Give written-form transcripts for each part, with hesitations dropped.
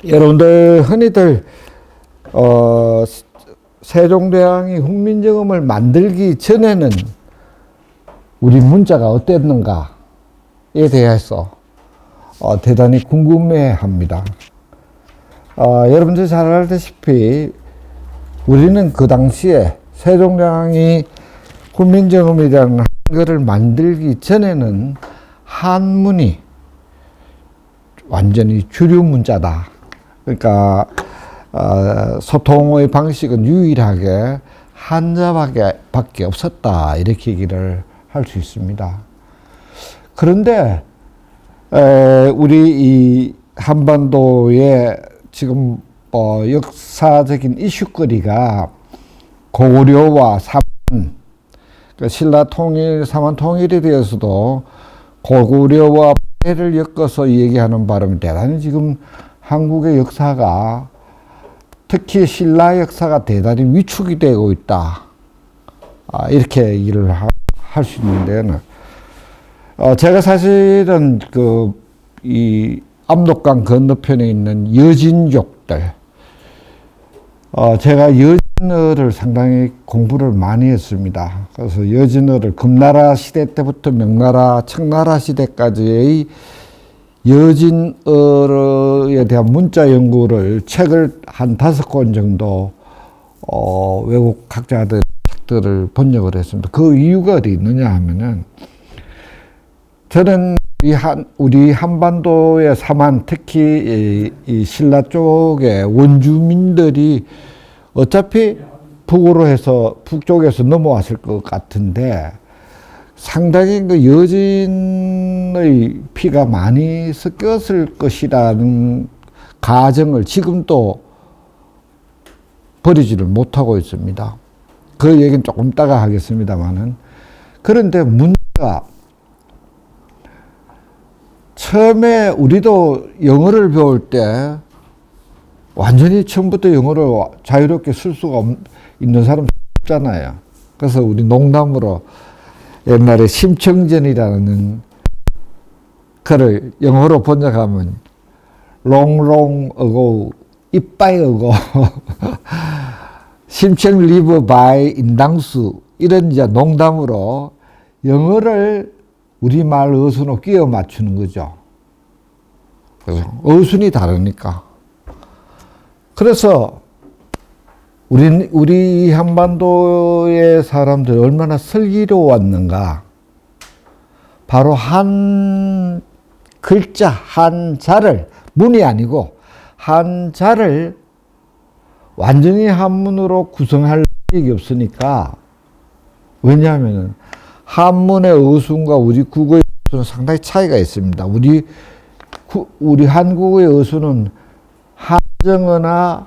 여러분들 흔히들 세종대왕이 훈민정음을 만들기 전에는 우리 문자가 어땠는가에 대해서 대단히 궁금해합니다. 여러분들 잘 알다시피 우리는 그 당시에 세종대왕이 훈민정음이라는 한글을 만들기 전에는 한문이 완전히 주류 문자다. 그러니까 소통의 방식은 유일하게 한자밖에 없었다. 이렇게 얘기를 할 수 있습니다. 그런데 우리 이 한반도의 지금 역사적인 이슈거리가 고구려와 삼한, 그러니까 신라 통일, 삼한 통일에 대해서도 고구려와 패를 엮어서 얘기하는 바람에 대단히 지금 한국의 역사가, 특히 신라 역사가 대단히 위축이 되고 있다. 이렇게 얘기를 할 수 있는데요. 제가 사실은 이 압록강 건너편에 있는 여진족들, 제가 여진어를 상당히 공부를 많이 했습니다. 그래서 여진어를 금나라 시대 때부터 명나라, 청나라 시대까지의 여진어에 대한 문자 연구를 책을 한 5권 정도 외국 학자들 책들을 번역을 했습니다. 그 이유가 어디 있느냐 하면은, 저는 우리 한반도의 삼한, 특히 이 신라 쪽의 원주민들이 어차피 북으로 해서 북쪽에서 넘어왔을 것 같은데 상당히 그 여진의 피가 많이 섞였을 것이라는 가정을 지금도 버리지를 못하고 있습니다. 그 얘기는 조금 이따가 하겠습니다만은, 그런데 문제가, 처음에 우리도 영어를 배울 때 완전히 처음부터 영어를 자유롭게 쓸 수가 있는 사람 없잖아요. 그래서 우리 농담으로 옛날에 심청전이라는 글을 영어로 번역하면 long ago, 이빠이 ago 심청 live by 인당수, 이런 이제 농담으로 영어를 우리말 어순으로 끼워 맞추는 거죠. 어순이 다르니까. 그래서 우리 한반도의 사람들이 얼마나 슬기로웠는가. 바로 한 글자, 한자를, 문이 아니고 한자를 완전히 한문으로 구성할 적이 없으니까. 왜냐하면 한문의 어순과 우리 국어의 어순은 상당히 차이가 있습니다. 우리 한국의 어순은 한정어나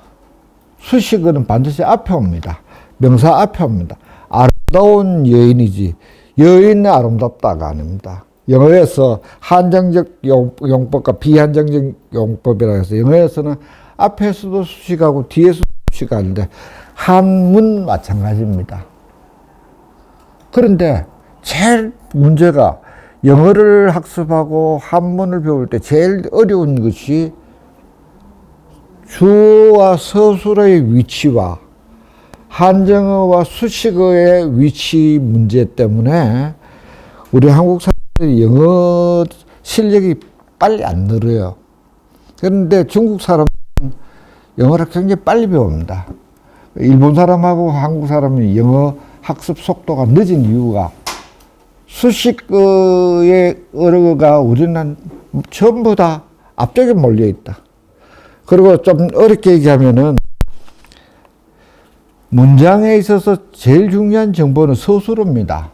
수식어는 반드시 앞에 옵니다. 명사 앞에 옵니다. 아름다운 여인이지 여인은 아름답다가 아닙니다. 영어에서 한정적 용법과 비한정적 용법이라고 해서 영어에서는 앞에서도 수식하고 뒤에서도 수식하는데 한문 마찬가지입니다. 그런데 제일 문제가, 영어를 학습하고 한문을 배울 때 제일 어려운 것이 주어와 서술의 위치와 한정어와 수식어의 위치 문제 때문에 우리 한국 사람들이 영어 실력이 빨리 안 늘어요. 그런데 중국 사람은 영어를 굉장히 빨리 배웁니다. 일본 사람하고 한국 사람이 영어 학습 속도가 늦은 이유가, 수식어의 어려가 우리는 전부 다 앞쪽에 몰려 있다. 그리고 좀 어렵게 얘기하면은, 문장에 있어서 제일 중요한 정보는 서술어입니다.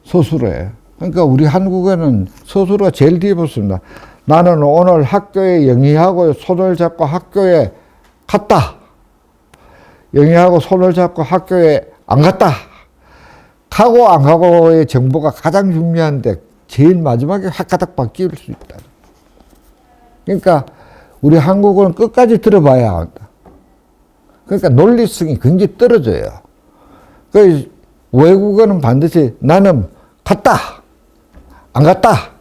서술어예요. 그러니까 우리 한국에는 서술어가 제일 뒤에 붙습니다. 나는 오늘 학교에 영희하고 손을 잡고 학교에 갔다. 영희하고 손을 잡고 학교에 안 갔다. 가고 안 가고의 정보가 가장 중요한데 제일 마지막에 확가닥 바뀔 수 있다. 그러니까 우리 한국어는 끝까지 들어봐야 한다. 그러니까 논리성이 굉장히 떨어져요. 그 외국어는 반드시 나는 갔다, 안 갔다,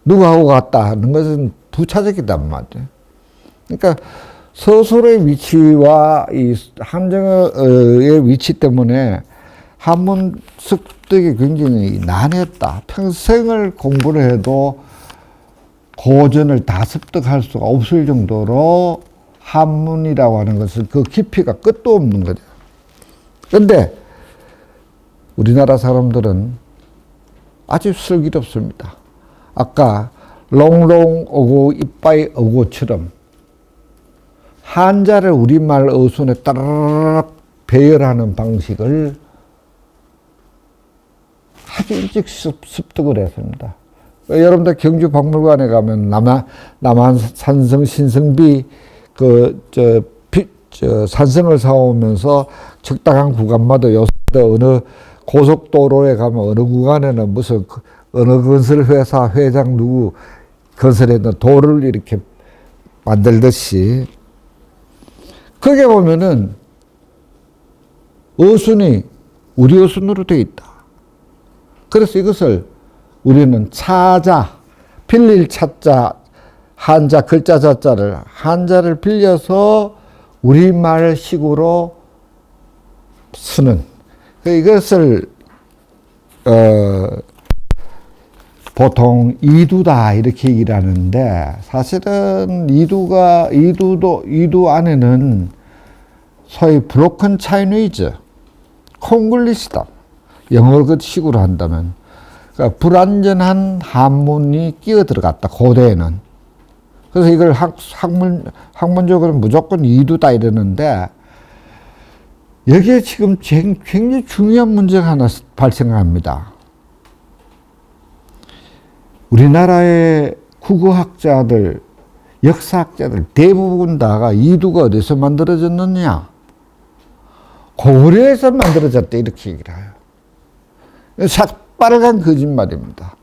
누구하고 갔다 하는 것은 부차적이단 말이에요. 그러니까 서술의 위치와 이 함정의 위치 때문에 한문 습득이 굉장히 난했다. 평생을 공부를 해도 고전을 다 습득할 수가 없을 정도로 한문이라고 하는 것은 그 깊이가 끝도 없는 거죠. 그런데 우리나라 사람들은 아주 슬기롭습니다. 아까 롱롱 어고 이빠이 어고처럼 한자를 우리말 어순에 따라락 배열하는 방식을 아주 일찍 습득을 했습니다. 여러분들 경주박물관에 가면 남한 산성 신성비 산성을 사오면서 적당한 구간마다 요새 어느 고속도로에 가면 어느 구간에는 무슨 어느 건설회사 회장 누구 건설했는 도를 이렇게 만들듯이 거기에 보면은 어순이 우리 어순으로 되어 있다. 그래서 이것을 우리는 차자, 빌릴 차자, 한자 글자 자자를 한자를 빌려서 우리말식으로 쓰는 이것을 보통 이두다 이렇게 얘기를 하는데 사실은 이두 안에는 소위 브로큰 차이니즈, 콩글리시다. 영어 그 식으로 한다면 그러니까 불완전한 한문이 끼어 들어갔다. 고대에는. 그래서 이걸 학문적으로 무조건 이두다 이러는데 여기에 지금 굉장히 중요한 문제가 하나 발생합니다. 우리나라의 국어학자들, 역사학자들 대부분 다가 이두가 어디서 만들어졌느냐? 고려에서 만들어졌다 이렇게 얘기를 해요. 새빨간 거짓말입니다.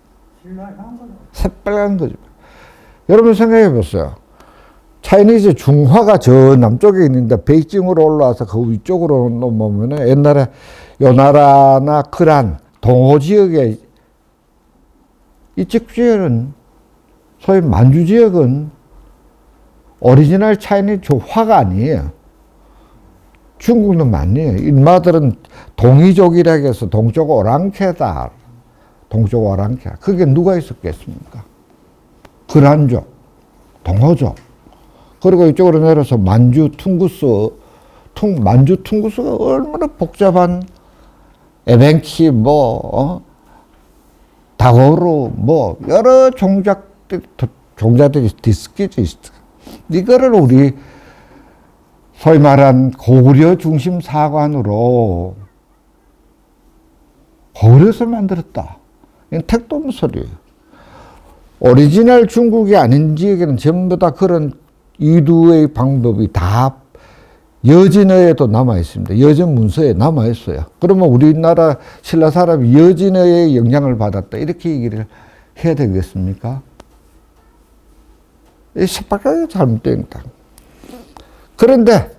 새빨간 거짓말. 여러분 생각해 보세요. 차이니즈 중화가 저 남쪽에 있는데 베이징으로 올라와서 그 위쪽으로 넘어오면 옛날에 요나라나 그란, 동호 지역에 이쪽 지역은 소위 만주 지역은 오리지널 차이니즈 화가 아니에요. 중국도 많네요. 인마들은 동이족이라고 해서 동쪽 오랑캐다. 동쪽 오랑캐. 그게 누가 있었겠습니까? 그란족, 동호족. 그리고 이쪽으로 내려서 만주 퉁구스가 얼마나 복잡한 에벤키 다고르 여러 종자들이 뒤섞여져 있어. 이거를 우리 소위 말한 고구려 중심 사관으로 고구려에서 만들었다. 이건 택도 없는 소리예요. 오리지널 중국이 아닌 지역에는 전부 다 그런 이두의 방법이 다 여진어에도 남아 있습니다. 여진 문서에 남아 있어요. 그러면 우리나라 신라 사람이 여진어의 영향을 받았다. 이렇게 얘기를 해야 되겠습니까? 이 새빨갛게 잘못된 거다. 그런데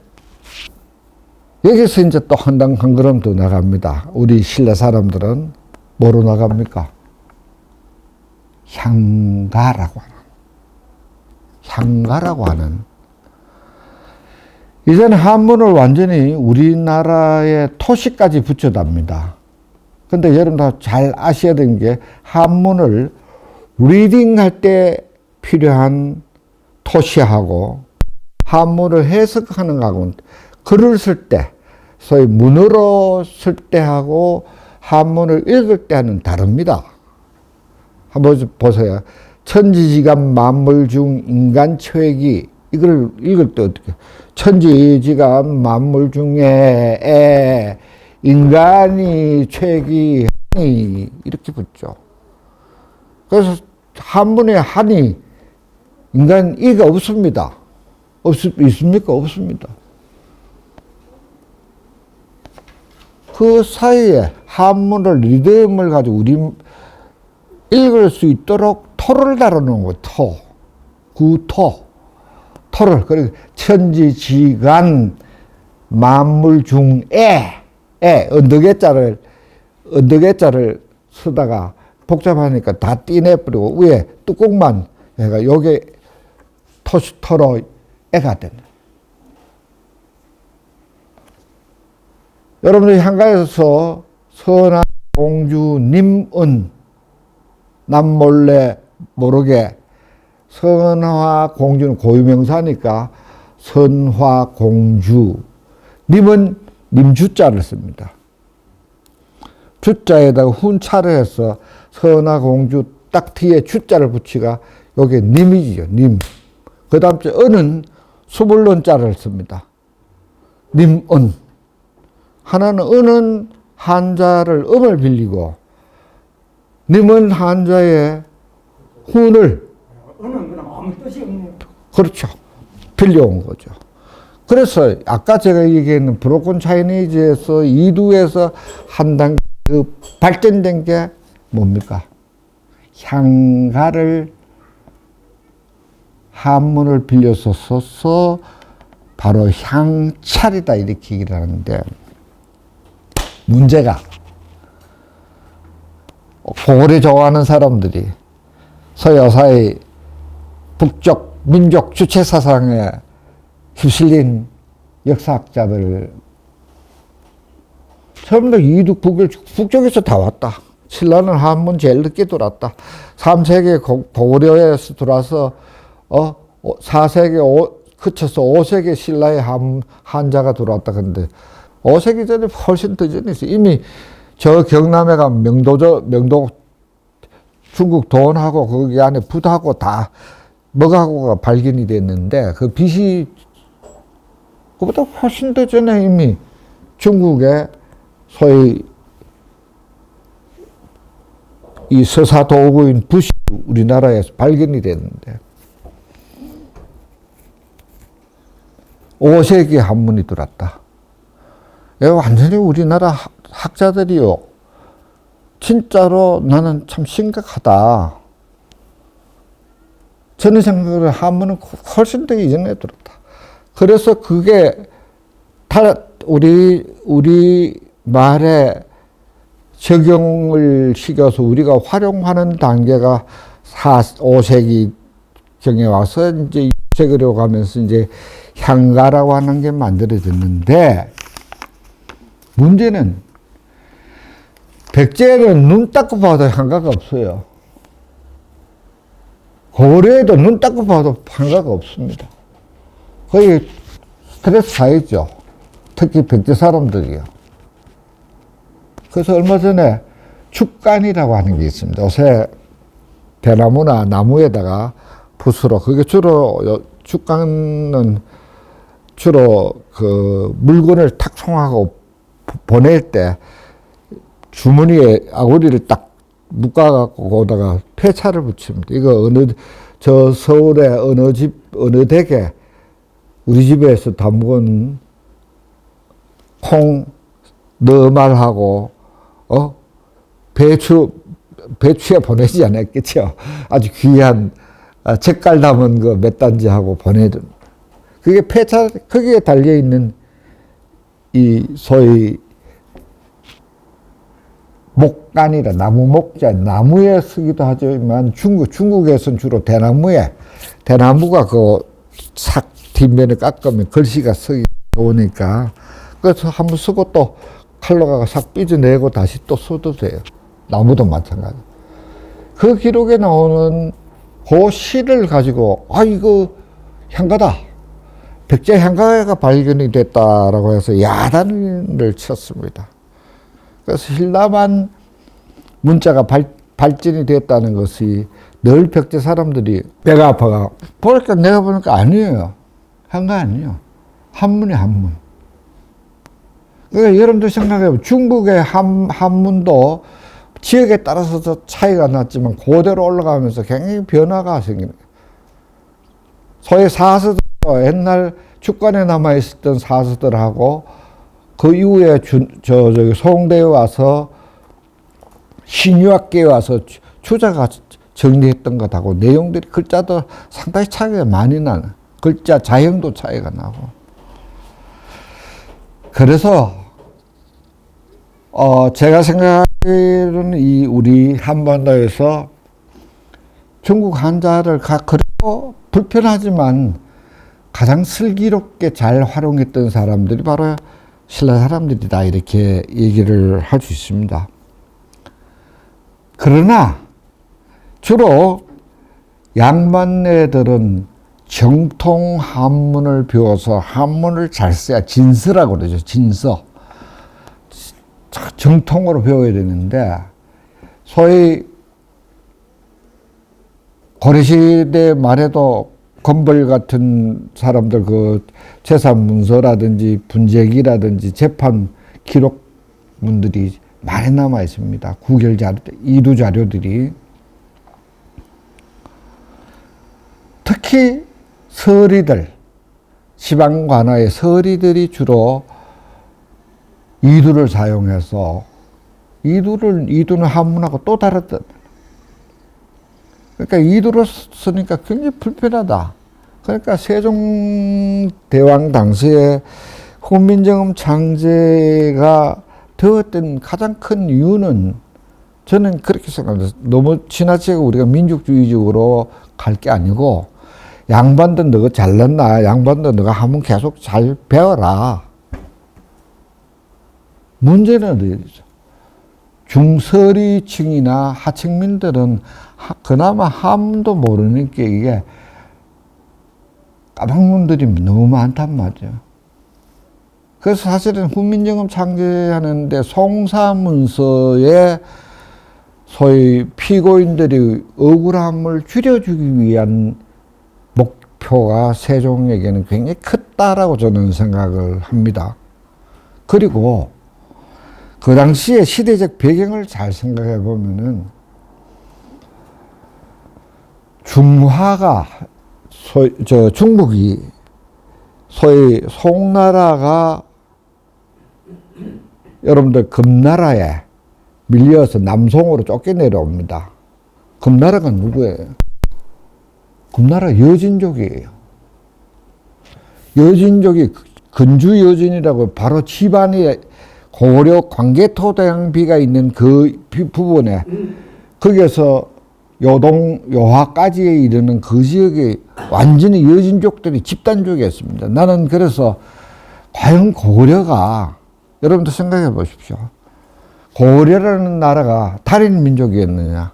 여기서 이제 또 한 걸음 더 나갑니다. 우리 신라 사람들은 뭐로 나갑니까? 향가라고 하는 이제는 한문을 완전히 우리나라의 토시까지 붙여답니다. 근데 여러분 잘 아셔야 되는 게 한문을 리딩할 때 필요한 토시하고 한문을 해석하는 거하고는 글을 쓸 때, 소위 문어로 쓸 때하고 한문을 읽을 때는 다릅니다. 한번 보세요. 천지지간 만물중 인간체기 이걸 읽을 때 어떻게? 천지지간 만물 중에 인간이 체기 한이 이렇게 붙죠. 그래서 한문에 한이 인간 이가 없습니다. 있습니까? 없습니다. 그 사이에 한문을 리듬을 가지고 우리 읽을 수 있도록 토를 다루는 거, 토를. 그리고 천지지간 만물 중에, 언덕의 자를 쓰다가 복잡하니까 다 띠내버리고 위에 뚜껑만, 그러니까 요게 토시토로 애가 된다. 여러분들 한가에서 선화 공주 님은 남몰래 모르게 선화 공주는 고유명사니까 선화 공주 님은 님주자를 씁니다. 주자에다가 훈차를 해서 선화 공주 딱 뒤에 주자를 붙이가 요게 님이지요. 님. 그 다음 주 은은 수불론자를 씁니다. 님은. 하나는 은은 한자를 음을 빌리고 님은 한자의 훈을 은은 그냥 아무 뜻이 없는. 그렇죠. 빌려온 거죠. 그래서 아까 제가 얘기했는 브로큰 차이니즈에서 이두에서 한 단계 그 발전된 게 뭡니까? 향가를 한문을 빌려서 써서 바로 향찰이다 이렇게 얘기를 하는데 문제가 고구려 좋아하는 사람들이 서여사의 북쪽 민족 주체 사상에 휩쓸린 역사학자들 전부 다 이두 북쪽에서 다 왔다. 신라는 한문 제일 늦게 들어왔다. 3세기 고구려에서 들어와서 4세기 그쳐서 5세기 신라의 한자가 들어왔다. 근데 5세기 전에 훨씬 더 전에 있어요. 이미 저 경남에 가면 명도 중국 돈하고 거기 안에 붓하고 다 먹하고가 발견이 됐는데 그 빛이 그보다 훨씬 더 전에 이미 중국에 소위 이 서사 도구인 붓이 우리나라에서 발견이 됐는데 5세기에 한문이 들어왔다. 이거 완전히 우리나라 학자들이요. 진짜로 나는 참 심각하다. 저는 생각을 한문은 훨씬 더 이전에 들었다. 그래서 그게 우리 말에 적용을 시켜서 우리가 활용하는 단계가 5세기 경에 와서 이제 6세기로 가면서 이제 향가라고 하는 게 만들어졌는데 문제는 백제는 눈 닦고 봐도 향가가 없어요. 고려에도 눈 닦고 봐도 향가가 없습니다. 거의 스트레스 쌓였죠. 특히 백제 사람들이요. 그래서 얼마 전에 축간이라고 하는 게 있습니다. 요새 대나무나 나무에다가 붓으로, 그게 주로, 축간은 주로 그 물건을 탁 송하고 보낼 때 주머니에 아구리를 딱 묶어갖고 거기다가 폐차를 붙입니다. 이거 저 서울의 어느 댁에 우리 집에서 담근 콩, 너말하고, 배추에 보내지 않았겠죠. 아주 귀한, 색깔 담은 거 몇 단지하고 보내준. 그게 폐차, 거기에 달려있는 이 소위 목간이라 나무 목자, 나무에 쓰기도 하지만 중국에서는 주로 대나무가 그 삭 뒷면에 깎으면 글씨가 쓰기 좋으니까 그래서 한번 쓰고 또 칼로가 싹 삐져내고 다시 또 써도 돼요. 나무도 마찬가지. 그 기록에 나오는 그 시를 가지고 이거 향가다. 백제 향가가 발견이 됐다라고 해서 야단을 쳤습니다. 그래서 신라만 문자가 발전이 됐다는 것이 늘 백제 사람들이 배가 아파가 내가 보니까 아니에요. 향가 아니에요. 한문이 한문. 그러니까 여러분들 생각해보면 중국의 한문도 지역에 따라서 차이가 났지만 그대로 올라가면서 굉장히 변화가 생깁니다. 소위 사서들, 옛날 축간에 남아있었던 사서들하고 그 이후에 저기 송대에 와서 신유학계에 와서 추자가 정리했던 것하고 내용들이 글자도 상당히 차이가 많이 나는, 글자 자형도 차이가 나고. 그래서 제가 생각하기로는 우리 한반도에서 중국 한자를 그리고 불편하지만 가장 슬기롭게 잘 활용했던 사람들이 바로 신라 사람들이다, 이렇게 얘기를 할 수 있습니다. 그러나 주로 양반네들은 정통 한문을 배워서 한문을 잘 써야, 진서라고 그러죠. 진서. 정통으로 배워야 되는데, 소위 고려시대 말에도 건벌 같은 사람들 그 재산 문서라든지 분재기라든지 재판 기록문들이 많이 남아 있습니다. 구결 자료, 이두 자료들이. 특히 서리들, 지방 관아의 서리들이 주로 이두를 사용해서, 이두는 한문하고 또 다르다. 그러니까 이두를 쓰니까 굉장히 불편하다. 그러니까 세종대왕 당시에 훈민정음 창제가 되었던 가장 큰 이유는, 저는 그렇게 생각합니다. 너무 지나치게 우리가 민족주의적으로 갈 게 아니고, 양반도 너가 잘났나? 양반도 너가 한번 계속 잘 배워라. 문제는 어디죠? 중서리층이나 하층민들은 그나마 한문도 모르는 게, 이게 까막눈들이 너무 많단 말이죠. 그래서 사실은 훈민정음 창제하는데 송사문서에 소위 피고인들이 억울함을 줄여주기 위한 목표가 세종에게는 굉장히 컸다라고 저는 생각을 합니다. 그리고 그 당시에 시대적 배경을 잘 생각해 보면은, 중화가 중국이 소위 송나라가 여러분들 금나라에 밀려서 남송으로 쫓겨내려옵니다. 금나라가 누구예요? 금나라 여진족이에요. 여진족이 근주 여진이라고 바로 집안이 고려 광개토대왕비가 있는 그 부분에, 거기에서 요동, 요하까지에 이르는 그 지역에 완전히 여진족들이 집단족이었습니다. 나는 그래서 과연 고려가, 여러분도 생각해 보십시오. 고려라는 나라가 달인 민족이었느냐?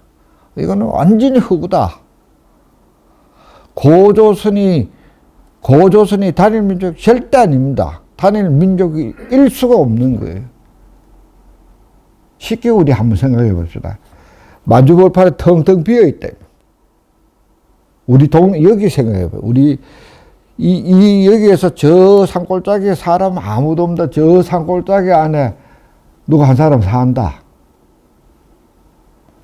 이거는 완전히 허구다. 고조선이 달인 민족 절대 아닙니다. 달인 민족이 일 수가 없는 거예요. 쉽게 우리 한번 생각해 봅시다. 만주벌판에 텅텅 비어있다. 우리 여기 생각해봐요. 우리, 여기에서 저 산골짜기에 사람 아무도 없다. 저 산골짜기 안에 누가 한 사람 산다.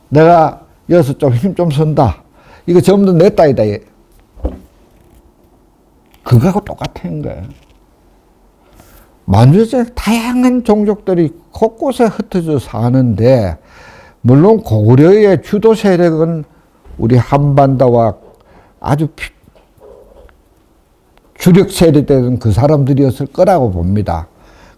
내가 여기서 좀 힘 좀 쓴다. 이거 전부 다 내 딸이다. 그거하고 똑같은 거예요. 만주에서 다양한 종족들이 곳곳에 흩어져 사는데, 물론 고려의 주도 세력은 우리 한반도와 아주 주력 세력되던 그 사람들이었을 거라고 봅니다.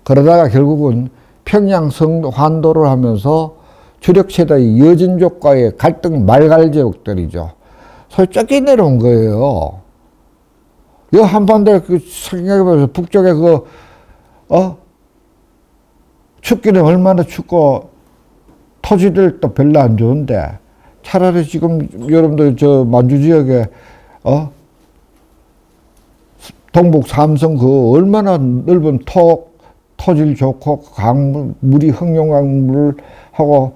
그러다가 결국은 평양 환도를 하면서 주력 세력의 여진족과의 갈등 말갈제국들이죠. 소위 쫓겨내려온 거예요. 이 한반도에 생각해보세요. 북쪽에 춥기는 얼마나 춥고, 토지들도 별로 안 좋은데, 차라리 지금 여러분들 저 만주 지역에 동북 삼성 그 얼마나 넓은 토질 좋고 강물, 물이 흥룡강물 하고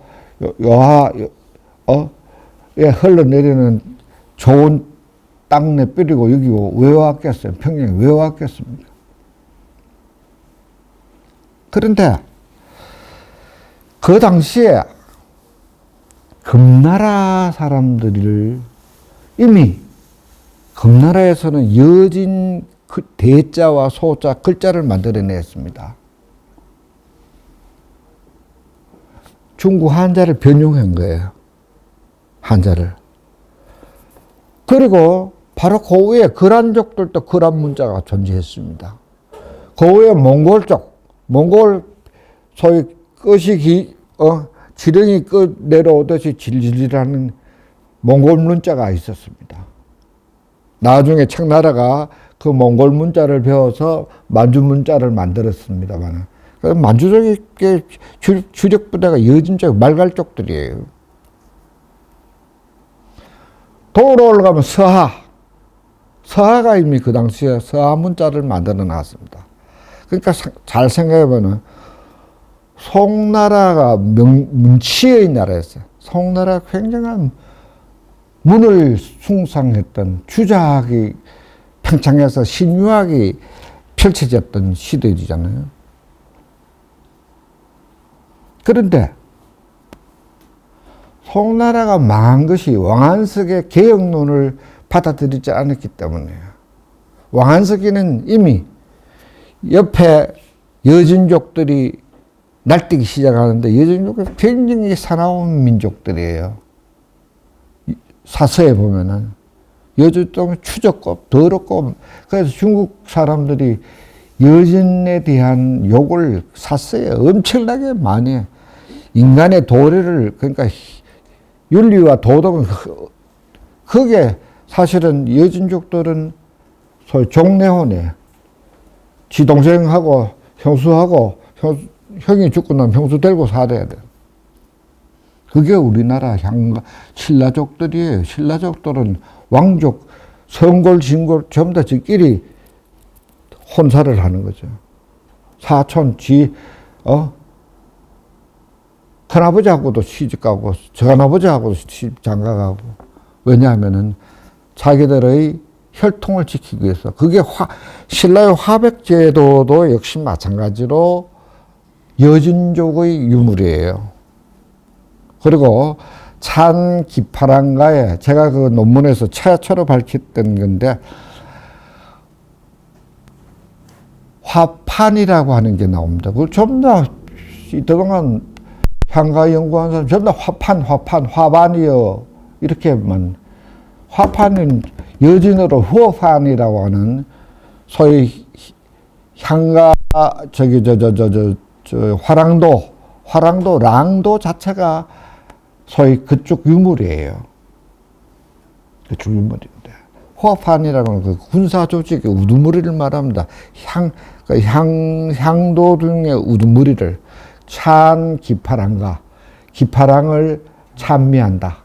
예, 흘러내리는 좋은 땅내 뼈리고 여기 왜 왔겠어요? 평양에 왜 왔겠습니까? 그런데 그 당시에 금나라 사람들을 이미 금나라에서는 여진 대자와 소자 글자를 만들어냈습니다. 중국 한자를 변용한 거예요. 한자를. 그리고 바로 그 위에 거란족들도 거란 문자가 존재했습니다. 그 위에 몽골족, 몽골 소위 끝이 지렁이 끝 내려오듯이 질질하는 몽골 문자가 있었습니다. 나중에 청나라가 그 몽골 문자를 배워서 만주 문자를 만들었습니다만, 만주족의 주력 부대가 여진족, 말갈족들이에요. 도로 올라가면 서하가 이미 그 당시에 서하 문자를 만들어 놨습니다. 그러니까 잘 생각해보면 송나라가 문치의 나라였어요. 송나라가 굉장한 문을 숭상했던 주작이 팽창해서 신유학이 펼쳐졌던 시대이잖아요. 그런데 송나라가 망한 것이 왕한석의 개혁론을 받아들이지 않았기 때문이에요. 왕한석이는 이미 옆에 여진족들이 날뛰기 시작하는데, 여진족은 굉장히 사나운 민족들이에요. 사서에 보면은 여진족은 추적고 더럽고, 그래서 중국 사람들이 여진에 대한 욕을 사서에 엄청나게 많이 해. 인간의 도리를, 그러니까 윤리와 도덕은, 그게 사실은 여진족들은 소위 종래혼에 지 동생하고 형수하고 형이 죽고 나면 형수 데리고 살아야 돼. 그게 우리나라 신라족들이에요. 신라족들은 왕족, 성골, 진골 전부 다 지끼리 혼사를 하는 거죠. 사촌, 큰아버지하고도 시집가고, 전아버지하고도 시집장가가고. 왜냐하면은 자기들의 혈통을 지키기 위해서. 그게 신라의 화백제도도 역시 마찬가지로 여진족의 유물이에요. 그리고 찬 기파랑가에, 제가 그 논문에서 최초로 밝혔던 건데, 화판이라고 하는 게 나옵니다. 그걸 전부 다 그동안 향가 연구한 사람 전부 다 화반이요. 이렇게만. 화판은 여진어로 후어판이라고 하는 소위 향가, 화랑도, 랑도 자체가 소위 그쪽 유물이에요. 그쪽 유물인데. 후어판이라고 하는 그 군사 조직의 우두머리를 말합니다. 향도 등의 우두머리를 찬 기파랑가, 기파랑을 찬미한다.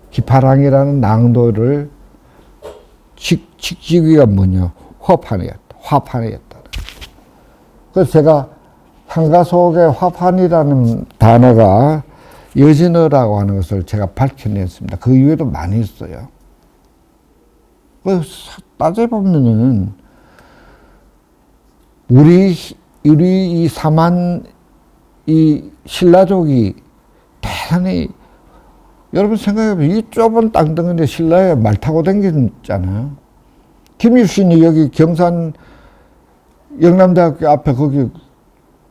기파랑이라는 낭도를 직지기가 뭐냐? 화판이었다. 그래서 제가 향가 속에 화판이라는 단어가 여진어라고 하는 것을 제가 밝혀냈습니다. 그 이외에도 많이 있어요. 따져보면은 우리 이 이 신라족이 대단히, 여러분 생각해보면 이 좁은 땅덩어리에 신라에 말 타고 다녔잖아요. 김유신이 여기 경산 영남대학교 앞에 거기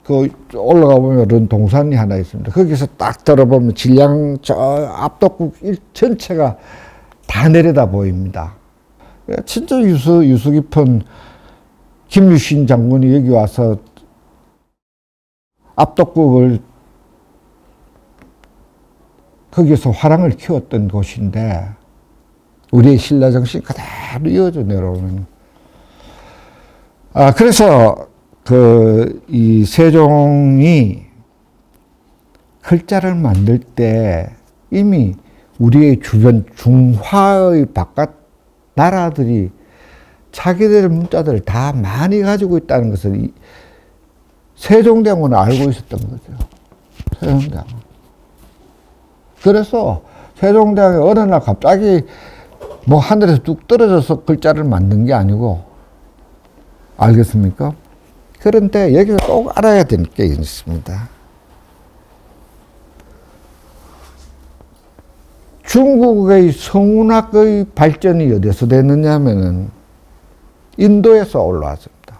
그 올라가 보면 동산이 하나 있습니다. 거기서 딱 들어보면 진량 저 압독국 전체가 다 내려다 보입니다. 진짜 유수 깊은 김유신 장군이 여기 와서 압독국을 거기서 화랑을 키웠던 곳인데, 우리의 신라 정신이 그대로 이어져 내려오는. 그래서 이 세종이 글자를 만들 때 이미 우리의 주변 중화의 바깥 나라들이 자기들 문자들을 다 많이 가지고 있다는 것을 세종대왕은 알고 있었던 거죠. 세종대왕. 그래서 세종대왕이 어느 날 갑자기 뭐 하늘에서 뚝 떨어져서 글자를 만든 게 아니고, 알겠습니까? 그런데 여기서 꼭 알아야 될 게 있습니다. 중국의 성운학의 발전이 어디서 됐느냐 하면은 인도에서 올라왔습니다.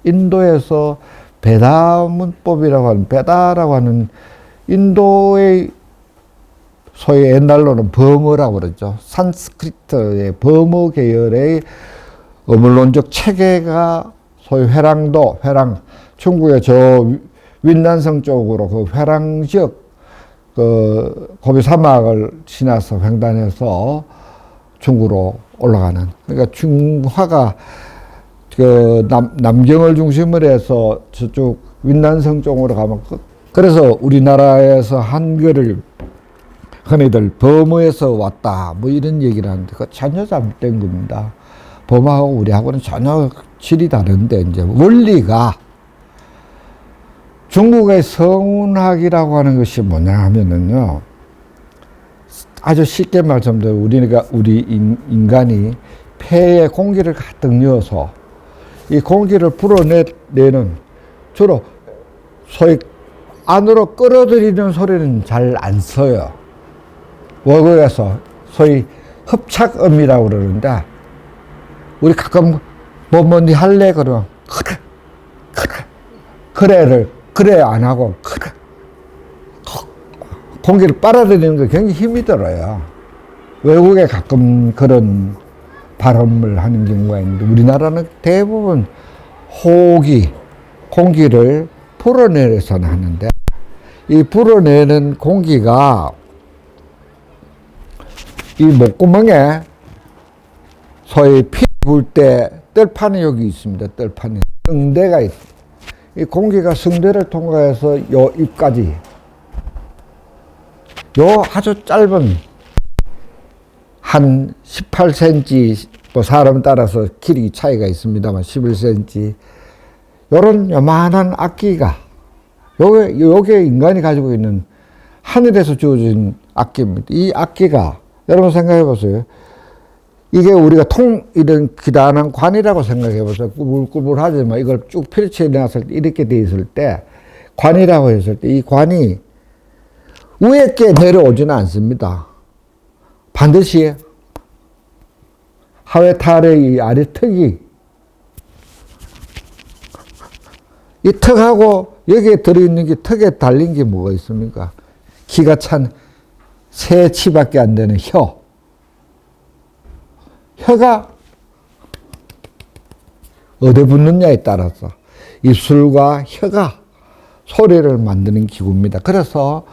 인도에서 베다라고 하는 인도의 소위 옛날로는 버머라고 그러죠. 산스크리트의 버머 계열의 어물론적 체계가 소위 회랑, 중국의 저 윈난성 쪽으로 그 회랑 지역, 그 고비 사막을 지나서 횡단해서 중구로 올라가는. 그러니까 중화가 그 남경을 중심으로 해서 저쪽 윈난성 쪽으로 가면 그래서 우리나라에서 한글을 흔히들 범어에서 왔다 뭐 이런 얘기를 하는데 그거 전혀 잘못된 겁니다. 범어하고 우리하고는 전혀 질이 다른데 이제 원리가 중국의 성운학이라고 하는 것이 뭐냐 하면은요, 아주 쉽게 말씀드리면 우리 인간이 폐에 공기를 가득 넣어서 이 공기를 불어내는 주로 소위 안으로 끌어들이는 소리는 잘 안 써요. 외국에서 소위 흡착음이라고 그러는데 우리 가끔 뭐 니 할래 그러면 그래 안 하고 공기를 빨아들이는 게 굉장히 힘이 들어요. 외국에 가끔 그런 발음을 하는 경우가 있는데 우리나라는 대부분 호흡이 공기를 불어내서는 하는데 이 불어내는 공기가 이 목구멍에 소위 피 불 때 뜰판이 여기 있습니다. 뜰판이 성대가 있습니다. 이 공기가 성대를 통과해서 요 입까지 요 아주 짧은 한 18cm 뭐 사람 따라서 길이 차이가 있습니다만 11cm 요런 요만한 악기가 요게 인간이 가지고 있는 하늘에서 주어진 악기입니다. 이 악기가 여러분 생각해 보세요. 이게 우리가 이런 기단한 관이라고 생각해 보세요. 꾸불꾸불하지만 이걸 쭉 펼쳐 놨을 때 이렇게 돼 있을 때 관이라고 했을 때 이 관이 위에 게 내려오지는 않습니다. 반드시 하회 탈의 이 아래 턱이 이 턱하고 여기에 들어있는 게 턱에 달린 게 뭐가 있습니까? 기가 찬 세 치밖에 안 되는 혀가 어디 붙느냐에 따라서 입술과 혀가 소리를 만드는 기구입니다. 그래서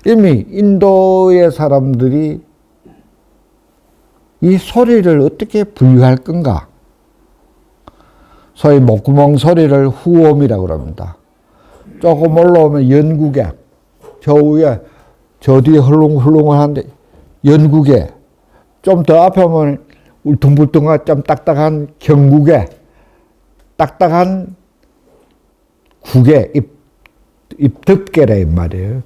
이미 인도의 사람들이 이 소리를 어떻게 분류할 건가? 소위 목구멍 소리를 후음이라고 그럽니다. 조금 올라오면 연구개, 저 위에, 저 뒤에 헐렁헐렁한데 연구개, 좀 더 앞에 오면 울퉁불퉁한 좀 딱딱한 경구개, 딱딱한 구개, 입덮개라 이 말이에요.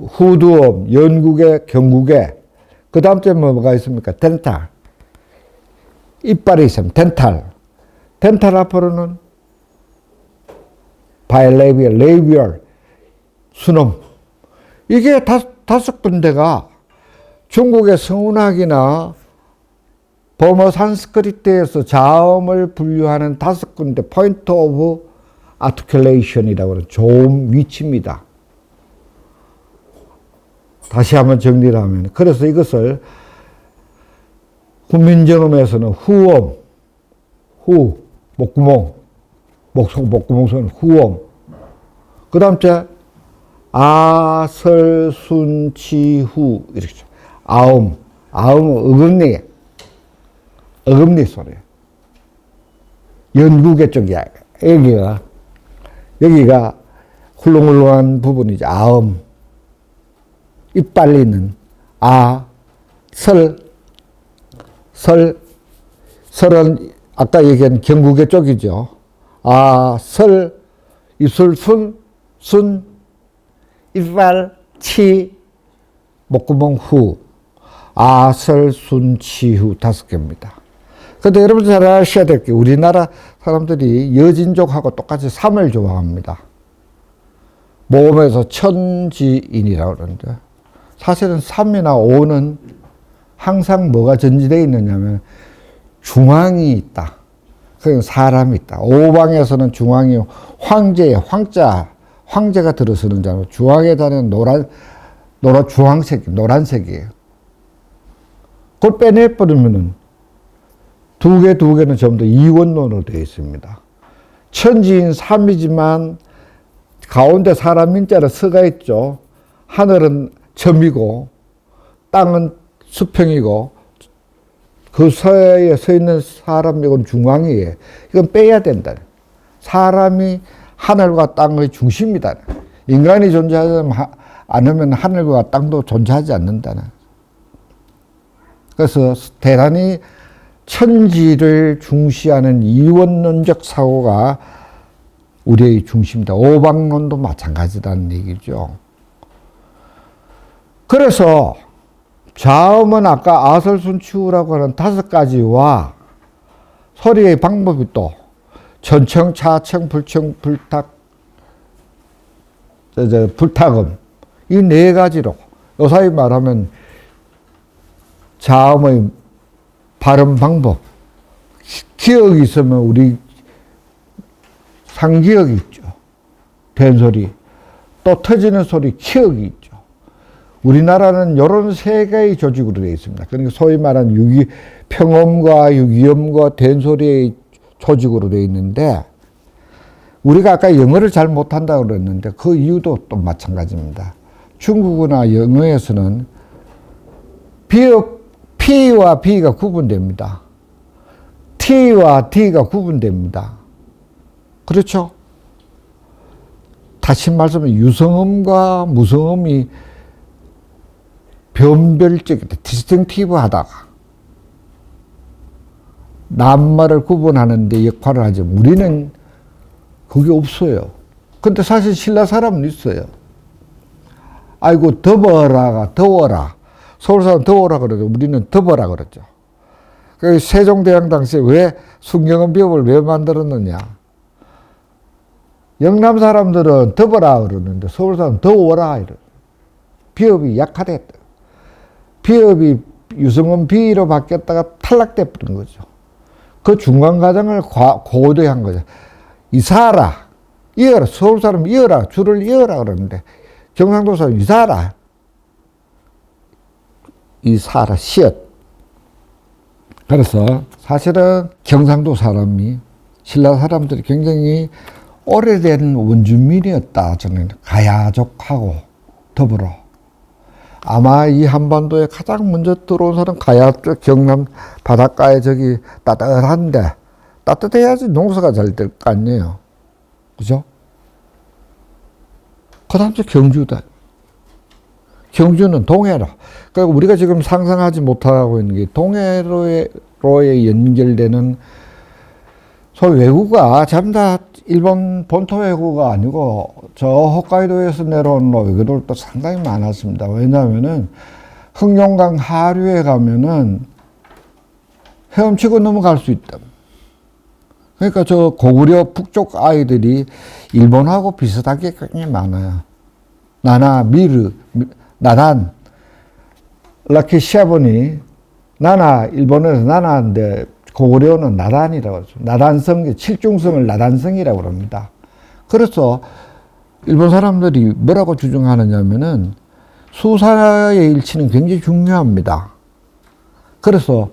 후두음, 연구개, 경구개. 그 다음 째 뭐가 있습니까? 덴탈. 이빨이 있습니다. 덴탈. 덴탈 앞으로는 바이레비얼, 레이비얼, 순음. 이게 다섯 군데가 중국의 성운학이나 범어 산스크리트에서 자음을 분류하는 다섯 군데 포인트 오브 아티큘레이션이라고 하는 좋은 위치입니다. 다시 한번 정리를 하면 그래서 이것을 훈민정음에서는 후음, 목구멍, 목구멍 소리는 후음. 그 다음 째 아설순치후 이렇게 아음은 어금니 소리. 연구개 쪽이야. 여기가 훌렁훌렁한 부분이죠. 아음. 입 빨리는 설은 아까 얘기한 경구개 쪽이죠. 입술 순, 이빨 치, 목구멍 후, 설순치후 다섯 개입니다. 근데 여러분 잘 아셔야 될 게 우리나라 사람들이 여진족하고 똑같이 3을 좋아합니다. 모음에서 천지인이라고 그러는데 사실은 3이나 5는 항상 뭐가 전제되어 있느냐면 중앙이 있다. 그냥 사람이 있다. 오방에서는 중앙이 황제의 황제가 들어서는 자로 중앙에 다니는 노란색이에요. 그걸 빼내버리면은 두 개는 전부 다 이원론으로 되어 있습니다. 천지인 3이지만 가운데 사람 인자로 서가 있죠. 하늘은 점이고 땅은 수평이고 그 서에 서 있는 사람, 이건 중앙이에요. 이건 빼야 된다. 사람이 하늘과 땅의 중심이다. 인간이 존재하지 않으면 하늘과 땅도 존재하지 않는다. 그래서 대단히 천지를 중시하는 이원론적 사고가 우리의 중심이다. 오방론도 마찬가지다는 얘기죠. 그래서 좌음은 아까 아설순치우라고 하는 5가지와 소리의 방법이 또 전청, 차청, 불청, 불탁, 불탁음 이 4가지로 요사이 말하면 자음의 발음 방법, 기억이 있으면 우리 상기억이 있죠. 된소리, 또 터지는 소리, 기억이 있죠. 우리나라는 이런 3개의 조직으로 되어 있습니다. 그러니까 소위 말하는 평음과 유기음과 된소리의 조직으로 되어 있는데, 우리가 아까 영어를 잘 못한다고 그랬는데 그 이유도 또 마찬가지입니다. 중국어나 영어에서는 P와 B가 구분됩니다. T와 D가 구분됩니다. 그렇죠? 다시 말하면 유성음과 무성음이 변별적이다. 디스팅티브하다가 낱말을 구분하는 데 역할을 하죠. 우리는 그게 없어요. 근데 사실 신라 사람은 있어요. 아이고 더워라가 더워라. 서울 사람 더워라 그러죠. 우리는 덮어라 그러죠. 그 세종대왕 당시에 왜 순경은 비읍을 왜 만들었느냐. 영남 사람들은 덮어라 그러는데 서울 사람은 더워라 이러. 비읍이 약화됐다. 비읍이 유성음 비로 바뀌었다가 탈락돼 버린 거죠. 그 중간 과정을 고도한 거죠. 이사라, 이어라. 서울 사람 이어라. 줄을 이어라 그러는데 경상도 사람 이사라. 이사라, 시옷. 그래서 사실은 경상도 사람이 신라 사람들이 굉장히 오래된 원주민이었다. 저는 가야족하고 더불어. 아마 이 한반도에 가장 먼저 들어온 사람 가야 쪽 경남 바닷가에 저기 따뜻한데 따뜻해야지 농사가 잘 될 거 아니에요. 그죠? 그 다음 경주다. 경주는 동해로. 그러니까 우리가 지금 상상하지 못하고 있는 게 동해로에 연결되는 소위 외구가 전부 다 일본 본토 외구가 아니고 저 홋카이도에서 내려온 외구들도 상당히 많았습니다. 왜냐하면은 흑룡강 하류에 가면은 헤엄치고 넘어갈 수 있다. 그러니까 저 고구려 북쪽 아이들이 일본하고 비슷하게 굉장히 많아요. 나나, 미르, 나단, 라키시아본이 나나, 일본에서 나나인데 고구려는 나단이라고 하죠. 나단성, 칠중성을 나단성이라고 합니다. 그래서 일본 사람들이 뭐라고 주장하느냐면은 수사의 일치는 굉장히 중요합니다. 그래서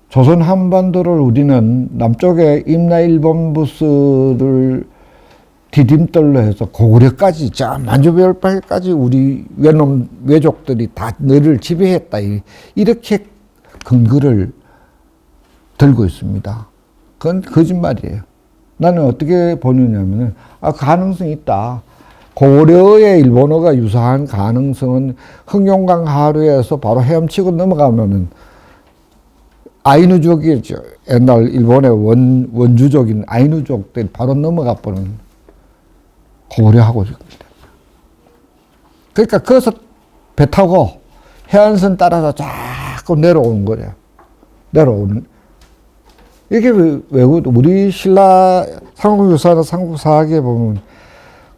조선 한반도를 우리는 남쪽에 임나일본 부스를 디딤돌로 해서 고구려까지, 저 만주별파까지 우리 외족들이 다 너를 지배했다. 이렇게 근거를 들고 있습니다. 그건 거짓말이에요. 나는 어떻게 보느냐면은, 가능성이 있다. 고려의 일본어가 유사한 가능성은 흑룡강 하류에서 바로 헤엄치고 넘어가면은 아이누족이죠. 옛날 일본의 원주족인 아이누족들이 바로 넘어가 버리는 고려하고 있습니다. 그러니까 거기서 배 타고 해안선 따라서 자꾸 내려오는 거예요. 내려오는. 이게 외국, 우리 신라 삼국유사나 삼국사학에 보면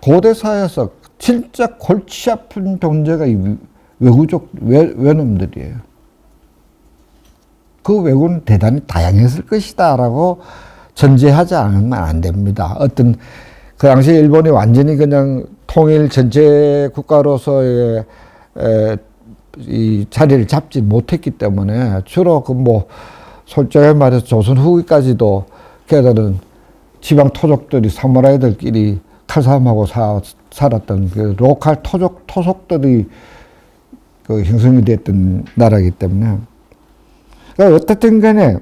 고대사에서 진짜 골치 아픈 존재가 이 외구족, 외놈들이에요. 그 외구는 대단히 다양했을 것이다 라고 전제하지 않으면 안 됩니다. 어떤, 그 당시에 일본이 완전히 그냥 통일 전체 국가로서의 이 자리를 잡지 못했기 때문에 주로 솔직히 말해서 조선 후기까지도 걔들은 지방 토족들이 사무라이들끼리 칼싸움하고 살았던 그 로컬 토속들이 그 형성이 됐던 나라이기 때문에 그러니까 어떻든 간에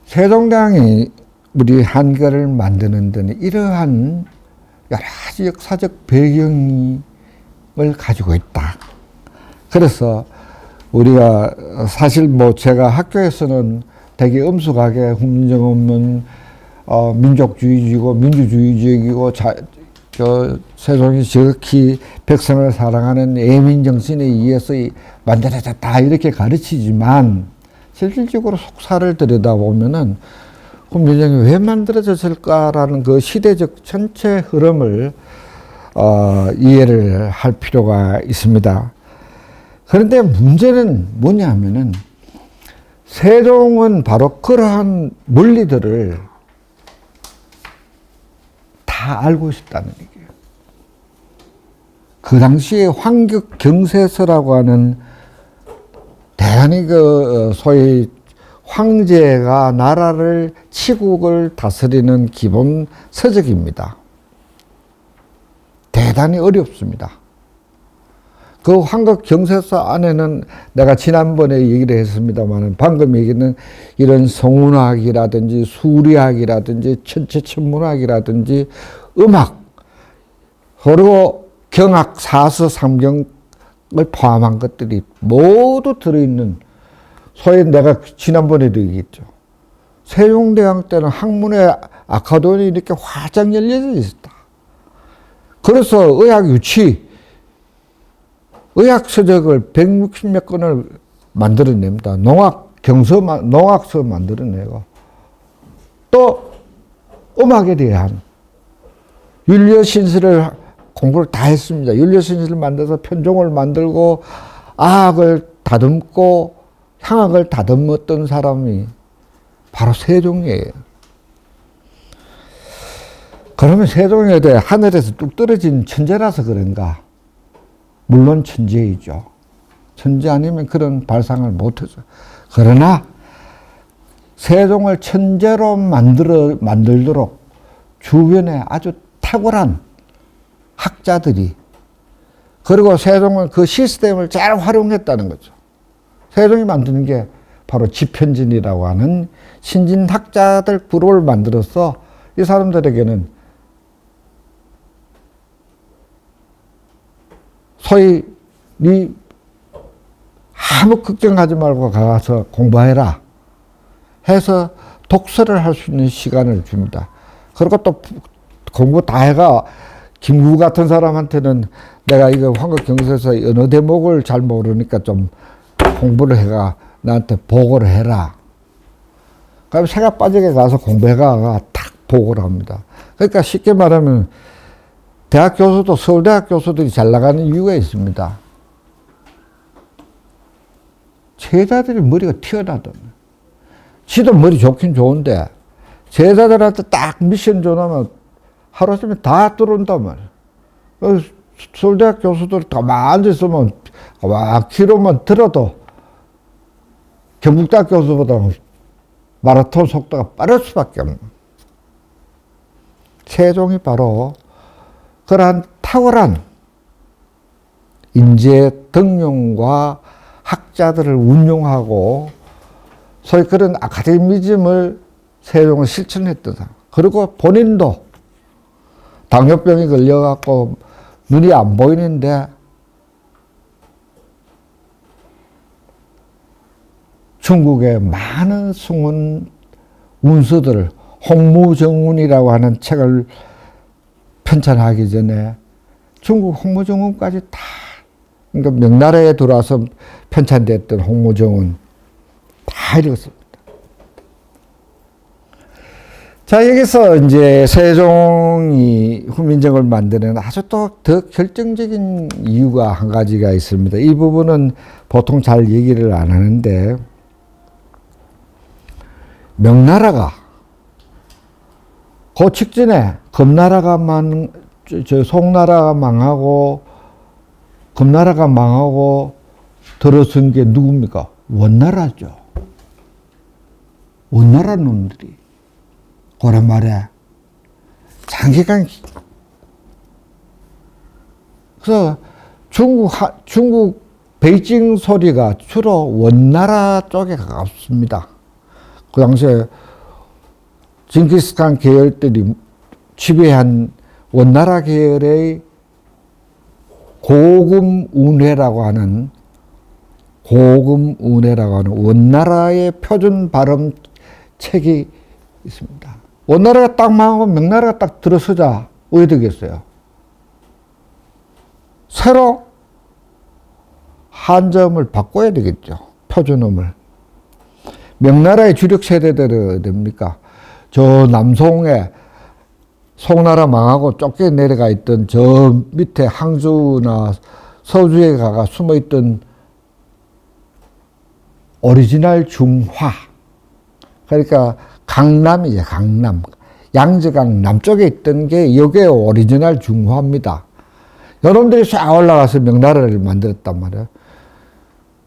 세종대왕이 우리 한글을 만드는 데는 이러한 여러 가지 역사적 배경을 가지고 있다. 그래서 우리가 사실 뭐 제가 학교에서는 되게 엄숙하게 훈민정음은 민족주의이고 민주주의적이고 세종이 지극히 백성을 사랑하는 애민 정신에 의해서 만들어졌다 이렇게 가르치지만 실질적으로 속사를 들여다보면은 훈민정음이 왜 만들어졌을까라는 그 시대적 전체 흐름을 이해를 할 필요가 있습니다. 그런데 문제는 뭐냐면은 세종은 바로 그러한 원리들을 다 알고 있었다는 얘기예요. 그 당시에 황격경세서라고 하는 대단히 소위 황제가 나라를 치국을 다스리는 기본 서적입니다. 대단히 어렵습니다. 그 황격경세서 안에는 내가 지난번에 얘기를 했습니다만 방금 얘기는 이런 성운학이라든지 수리학이라든지 천체천문학이라든지 음악 그리고 경학, 사서, 삼경을 포함한 것들이 모두 들어있는 소위 내가 지난번에도 얘기했죠. 세종대왕 때는 학문의 아카데미 이렇게 활짝 열려져 있었다. 그래서 의학 유치 의학서적을 160몇 권을 만들어냅니다. 농학서 만들어내고 또 음악에 대한 윤려신설을 공부를 다 했습니다. 윤려신설을 만들어서 편종을 만들고 아학을 다듬고 향학을 다듬었던 사람이 바로 세종이에요. 그러면 세종에 대해 하늘에서 뚝 떨어진 천재라서 그런가? 물론 천재이죠. 천재 아니면 그런 발상을 못하죠. 그러나 세종을 천재로 만들도록 주변에 아주 탁월한 학자들이 그리고 세종은 그 시스템을 잘 활용했다는 거죠. 세종이 만드는 게 바로 집현진이라고 하는 신진학자들 그룹을 만들어서 이 사람들에게는 소위 네 아무 걱정하지 말고 가서 공부해라 해서 독서를 할 수 있는 시간을 줍니다. 그리고 또 공부 다 해가 김구 같은 사람한테는 내가 이거 황격경세서 어느 대목을 잘 모르니까 좀 공부를 해가 나한테 보고를 해라. 그럼 새가 빠지게 가서 공부해가 딱 보고를 합니다. 그러니까 쉽게 말하면 대학 교수도 서울대학 교수들이 잘 나가는 이유가 있습니다. 제자들이 머리가 튀어나던. 지도 머리 좋긴 좋은데 제자들한테 딱 미션 줘놓으면 하루 종일 다 들어온단 말이에요. 서울대학 교수들 가만히 앉아있으면 가만히 귀로만 들어도 경북대학 교수보다 마라톤 속도가 빠를 수밖에 없는. 세종이 바로 그러한 탁월한 인재 등용과 학자들을 운용하고 소위 그런 아카데미즘을 세종은 실천했던 사람. 그리고 본인도 당뇨병이 걸려갖고 눈이 안 보이는데 중국의 많은 숨은 운수들, 홍무정운이라고 하는 책을 편찬하기 전에 중국 홍무정운까지 다, 그러니까 명나라에 들어와서 편찬됐던 홍무정운 다 읽었습니다. 자, 여기서 이제 세종이 훈민정음을 만드는 아주 또 더 결정적인 이유가 한 가지가 있습니다. 이 부분은 보통 잘 얘기를 안 하는데, 명나라가 그 직전에 송나라가 망하고 금나라가 망하고 들어선 게 누굽니까? 원나라죠. 원나라 놈들이 그런 말에 장기간 그래서 중국 베이징 소리가 주로 원나라 쪽에 가깝습니다. 그 당시에 징기스칸 계열들이 지배한 원나라 계열의 고금운해라고 하는 원나라의 표준 발음 책이 있습니다. 원나라가 딱 망하고 명나라가 딱 들어서자 어떻게 되겠어요? 새로 한자음을 바꿔야 되겠죠. 표준음을. 명나라의 주력 세대들은 됩니까? 저 남송에 송나라 망하고 쫓겨 내려가 있던 저 밑에 항주나 서주에 가가 숨어 있던 오리지널 중화. 그러니까 강남이죠, 강남. 양저강 남쪽에 있던 게 이게 오리지널 중화입니다. 여러분들이 쫙 올라가서 명나라를 만들었단 말이에요.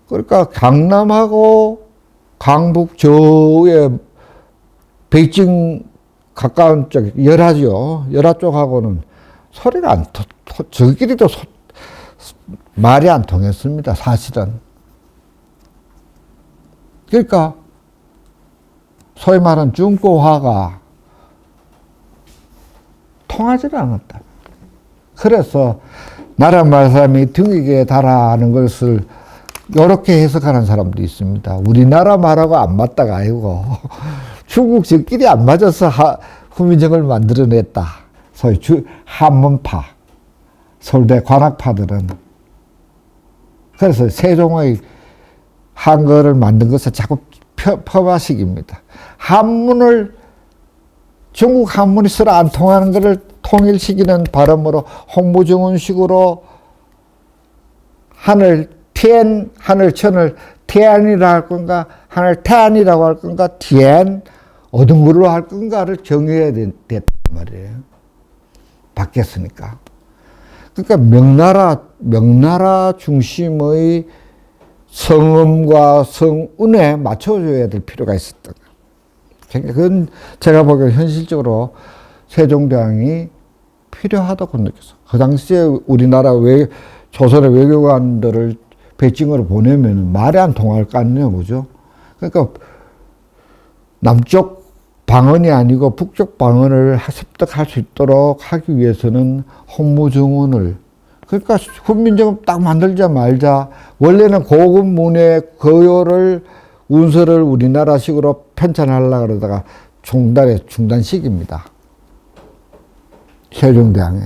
그러니까 강남하고 강북 저에 베이징 가까운 쪽, 열하죠. 열하 쪽하고는 소리가 안, 저끼리도 말이 안 통했습니다, 사실은. 그러니까, 소위 말하는 중고화가 통하지를 않았다. 그래서, 나라 말 사람이 등에게 달하는 것을 이렇게 해석하는 사람도 있습니다. 우리나라 말하고 안 맞다가 아니고, 중국 저끼리 안 맞아서 후민정을 만들어냈다. 소위 한문파, 서울대 관학파들은. 그래서 세종의 한글을 만든 것은 자꾸 폄하식입니다. 한문을, 중국 한문이 서로 안 통하는 것을 통일시키는 발음으로 홍무정운식으로 하늘, 티엔, 하늘천을 티안이라 할 건가, 하늘 태안이라고 할 건가, 티엔, 어떤 걸로 할 건가를 정해야 됐단 말이에요. 바뀌었으니까. 그러니까 명나라 중심의 성음과 성운에 맞춰줘야 될 필요가 있었던 거예요. 그건 제가 보기에는 현실적으로 세종대왕이 필요하다고 느꼈어요. 그 당시에 우리나라 조선의 외교관들을 베이징으로 보내면 말이 안 통할 거 아니냐, 그죠? 그러니까 남쪽 방언이 아니고 북쪽 방언을 습득할 수 있도록 하기 위해서는 홍무정운을, 그러니까 훈민정음 딱 만들자 말자 원래는 고급 문의 거요를 운서를 우리나라식으로 편찬하려고 그러다가 중단식입니다. 세종대왕에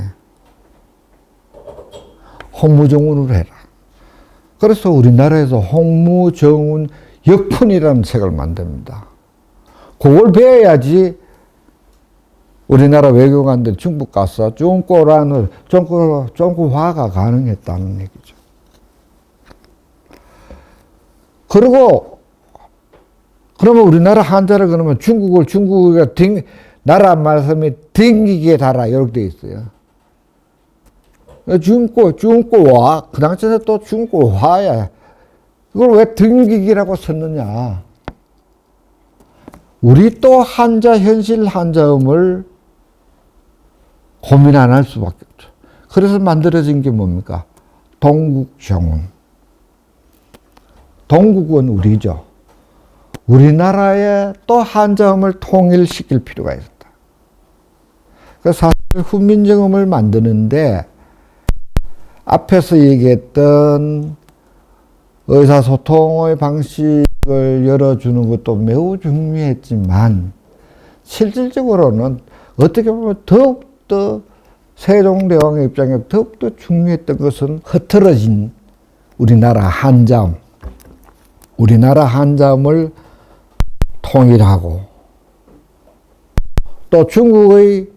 홍무정운으로 해라. 그래서 우리나라에서 홍무정운 역푼이라는 책을 만듭니다. 그걸 배워야지 우리나라 외교관들 중국 가서 중국화가 가능했다는 얘기죠. 그리고 그러면 우리나라 한자를 그러면 중국을 나라 말씀이 딩기기에 달아 이렇게 돼 있어요. 중고와 그 당시에 또 중고화야. 이걸 왜 딩기기라고 썼느냐? 우리 또 현실 한자음을 고민 안 할 수밖에 없죠. 그래서 만들어진 게 뭡니까? 동국정운. 동국은 우리죠. 우리나라의 또 한자음을 통일시킬 필요가 있었다. 그래서 사실 훈민정음을 만드는데 앞에서 얘기했던 의사소통의 방식을 열어주는 것도 매우 중요했지만 실질적으로는 어떻게 보면 더욱더 세종대왕의 입장에 더욱더 중요했던 것은 흐트러진 우리나라 한자음을 통일하고 또 중국의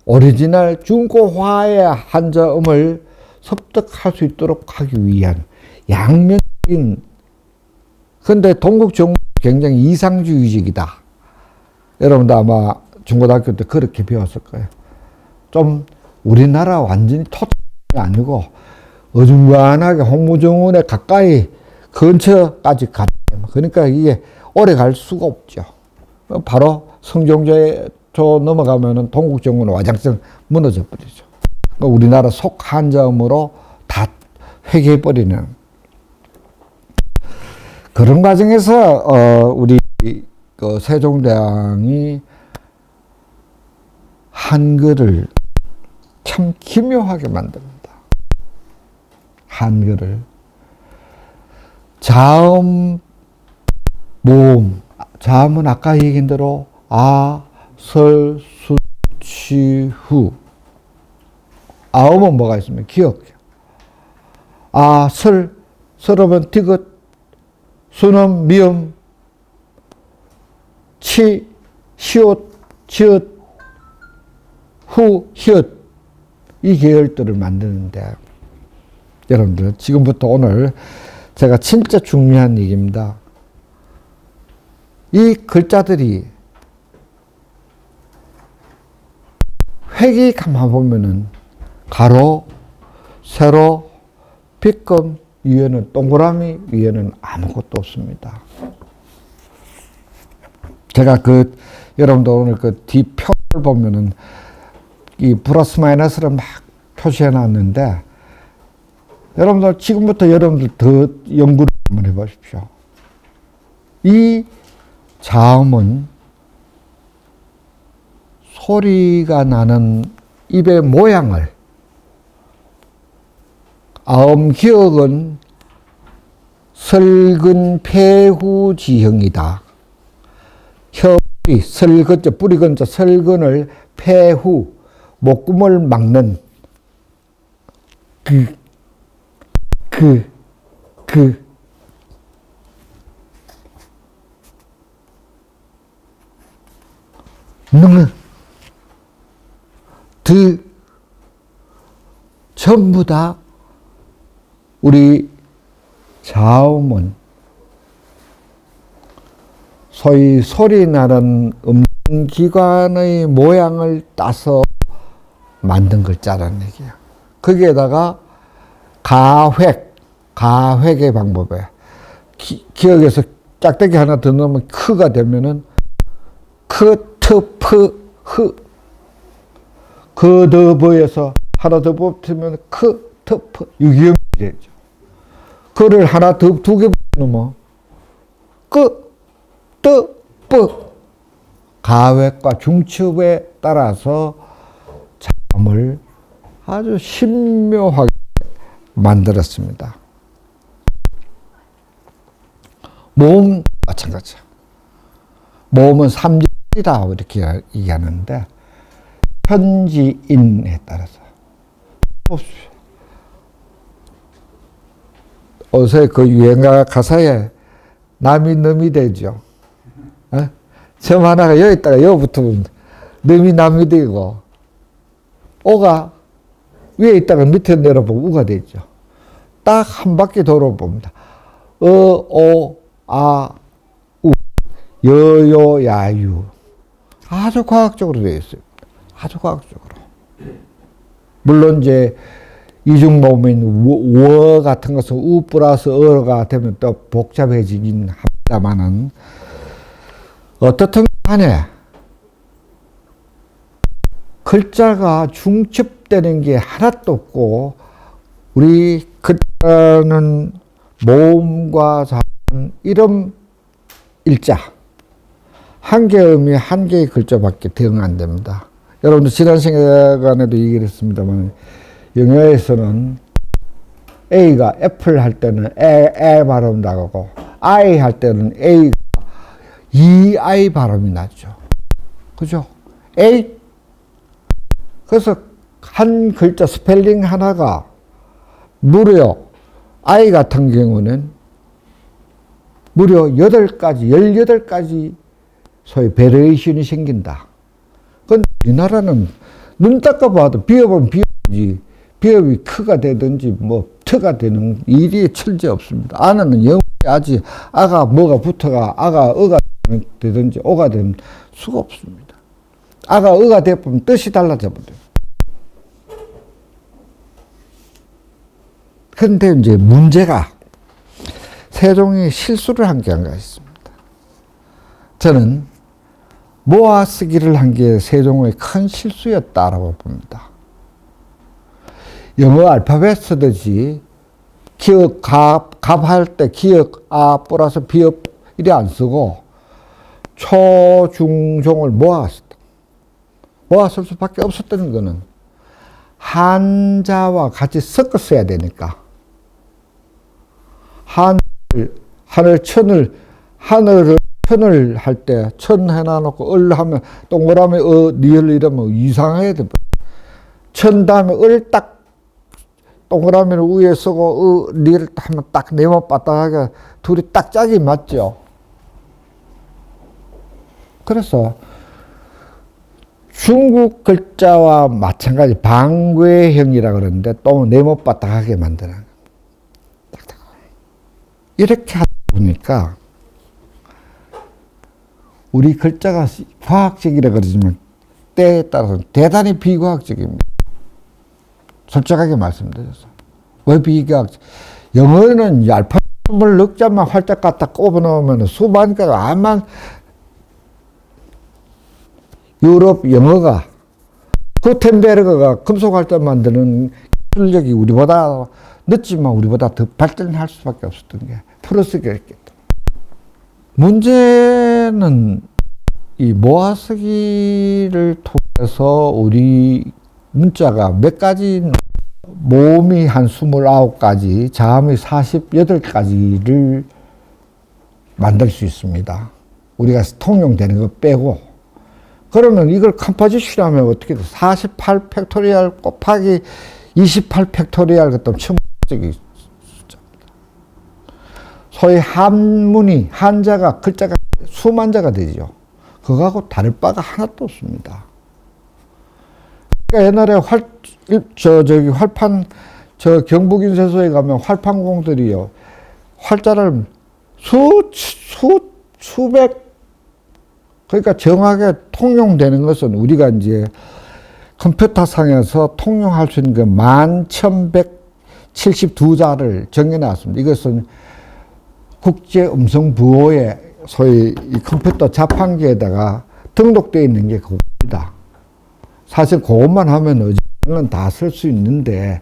오리지널 중고화의 한자음을 습득할 수 있도록 하기 위한 양면적인, 근데 동국정운은 굉장히 이상주의적이다. 여러분도 아마 중고등학교 때 그렇게 배웠을 거예요. 좀 우리나라 완전히 토탈이 아니고 어중간하게 홍무정운에 가까이 근처까지 갔다. 그러니까 이게 오래 갈 수가 없죠. 바로 성종조 넘어가면은 동국정운은 와장창 무너져 버리죠. 우리나라 속 한자음으로 다 회개해버리는. 그런 과정에서 우리 그 세종대왕이 한글을 참 기묘하게 만듭니다. 한글을 자음, 모음, 자음은 아까 얘기한 대로 아, 설, 수, 치, 후. 아음은 뭐가 있으면 기억. 아, 설하면 디귿, 수는 미음, 치, 시옷, 지읒, 후, 히읗. 이 계열들을 만드는데, 여러분들, 지금부터 오늘 제가 진짜 중요한 얘기입니다. 이 글자들이 획이 가만 보면은 가로, 세로, 빗금, 위에는 동그라미, 위에는 아무것도 없습니다. 제가 여러분들 오늘 뒤표를 보면은 이 플러스 마이너스를 막 표시해 놨는데, 여러분들 지금부터 여러분들 더 연구를 한번 해 보십시오. 이 자음은 소리가 나는 입의 모양을, 아음 기억은 설근 폐후지형이다. 혀뿌리, 설근자, 뿌리근자, 설근을 폐후, 목구멍을 막는 능, 전부 다 우리 자음은 소위 소리 나는 음기관의 모양을 따서 만든 글자라는 얘기야. 거기에다가 가획의 방법에 기억에서 짝대기 하나 더 넣으면 크가 되면은 크, 트, 프, 흐. 더버에서 하나 더 붙으면 크, 트, 프. 유기음이 되죠. 그를 하나 더 두 개 붙이면 끄, 뜨, 뿌. 가획과 중첩에 따라서 자음을 아주 신묘하게 만들었습니다. 모음 마찬가지야. 모음은 삼지이다 이렇게 얘기하는데 현지인에 따라서 보십시오. 어제 그 유행가 가사에 남이 넘이 되죠. 점 하나가 여기 있다가 여기 붙으면 넘이 남이 되고, 오가 위에 있다가 밑에 내려보면 우가 되죠. 딱 한 바퀴 돌아봅니다. 오, 아, 우, 여요, 야유. 아주 과학적으로 되어 있어요. 아주 과학적으로. 물론 이제 이중모음인 워 같은 것은 우 플러스 어가 되면 또 복잡해지긴 합니다만은, 어떻든 간에 글자가 중첩되는 게 하나도 없고, 우리 글자는 모음과 자음, 이름, 일자, 한 개의 음이 한 개의 글자밖에 대응 안 됩니다. 여러분들 지난 시간에도 얘기를 했습니다만, 영어에서는 A가 애플 할 때는 에 발음 나가고, I 할 때는 A가 EI 발음이 나죠. 그죠? A. 그래서 한 글자 스펠링 하나가 무려 I 같은 경우는 무려 18가지 소위 베리에이션이 생긴다. 근데 우리나라는 눈 닦아봐도 비읍은 비읍이지, 비읍이 크가 되든지 뭐 트가 되는 일이 철저 없습니다. 아는 영어에 아직 아가 뭐가 붙어가 아가 어가 되든지 오가 되는 수가 없습니다. 아가 어가 되면 뜻이 달라져 버려요. 그런데 이제 문제가 세종이 실수를 한 게 한가 있습니다. 저는 모아쓰기를 한 게 세종의 큰 실수였다라고 봅니다. 영어 알파벳 쓰듯이 기역, 갑할 때 기역, 플러스 비읍, 이래 안 쓰고, 초, 중, 종을 모았을 수밖에 없었던 거는 한자와 같이 섞어 써야 되니까. 하늘을 천을 할 때 천 해놔놓고 을 하면 동그라미 니을 이러면 이상하게 돼. 천 다음에 을 딱 동그라미를 위에 쓰고 니을 하면 딱 네모 빠딱하게 둘이 딱 짝이 맞죠. 그래서 중국 글자와 마찬가지 방괴형이라 그러는데 또 네모 빠딱하게 만드는 이렇게 하다 보니까 우리 글자가 과학적이라 그러지만 때에 따라서 대단히 비과학적입니다. 솔직하게 말씀드려서. 왜 비과학적? 영어는 알파벳을 넉자만 활짝 갖다 꼽아 놓으면 수반가가 아마 유럽 영어가 구텐베르그가 금속 활자 만드는 기술력이 우리보다 늦지만 우리보다 더 발전할 수밖에 없었던 게 플러스가 있기 때문에. 문제는 이 모아쓰기를 통해서 우리 문자가 몇 가지, 모음이 한 29가지, 자음이 48가지를 만들 수 있습니다. 우리가 통용되는 거 빼고. 그러면 이걸 컴포지션하면 어떻게 돼? 48 팩토리얼 곱하기 28 팩토리얼 그다음 첨부적인 숫자입니다. 소위 한문이, 한자가, 글자가 수만자가 되죠. 그거하고 다를 바가 하나도 없습니다. 그러니까 옛날에 활판, 경북인쇄소에 가면 활판공들이요. 활자를 수백, 그러니까 정확하게 통용되는 것은 우리가 이제 컴퓨터상에서 통용할 수 있는 그 11,172자를 정해놨습니다. 이것은 국제음성부호에 소위 이 컴퓨터 자판기에다가 등록되어 있는 게 그겁니다. 사실 그것만 하면 어지간한 다 쓸 수 있는데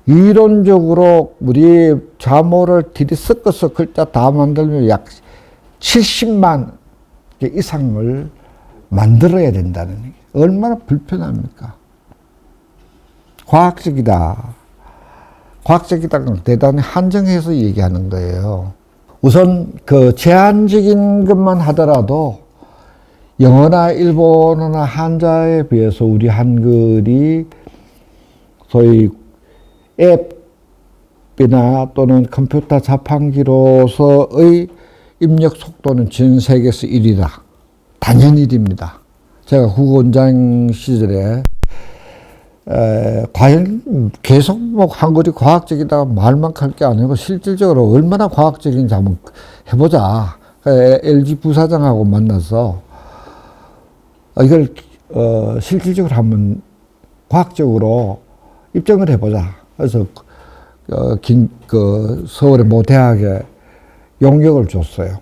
이론적으로 우리 자모를 들이 섞어서 글자 다 만들면 약 70만 개 이상을 만들어야 된다는 얘기. 얼마나 불편합니까? 과학적이다. 과학적이다는 대단히 한정해서 얘기하는 거예요. 우선 그 제한적인 것만 하더라도 영어나 일본어나 한자에 비해서 우리 한글이 소위 앱이나 또는 컴퓨터 자판기로서의 입력 속도는 전 세계에서 1위다. 단연 1위입니다. 제가 국원장 시절에 과연 계속 뭐 한글이 과학적이다 말만 할 게 아니고 실질적으로 얼마나 과학적인지 한번 해보자. LG 부사장하고 만나서 이걸 실질적으로 한번 과학적으로 입증을 해보자. 그래서 서울의 모 대학에 용역을 줬어요.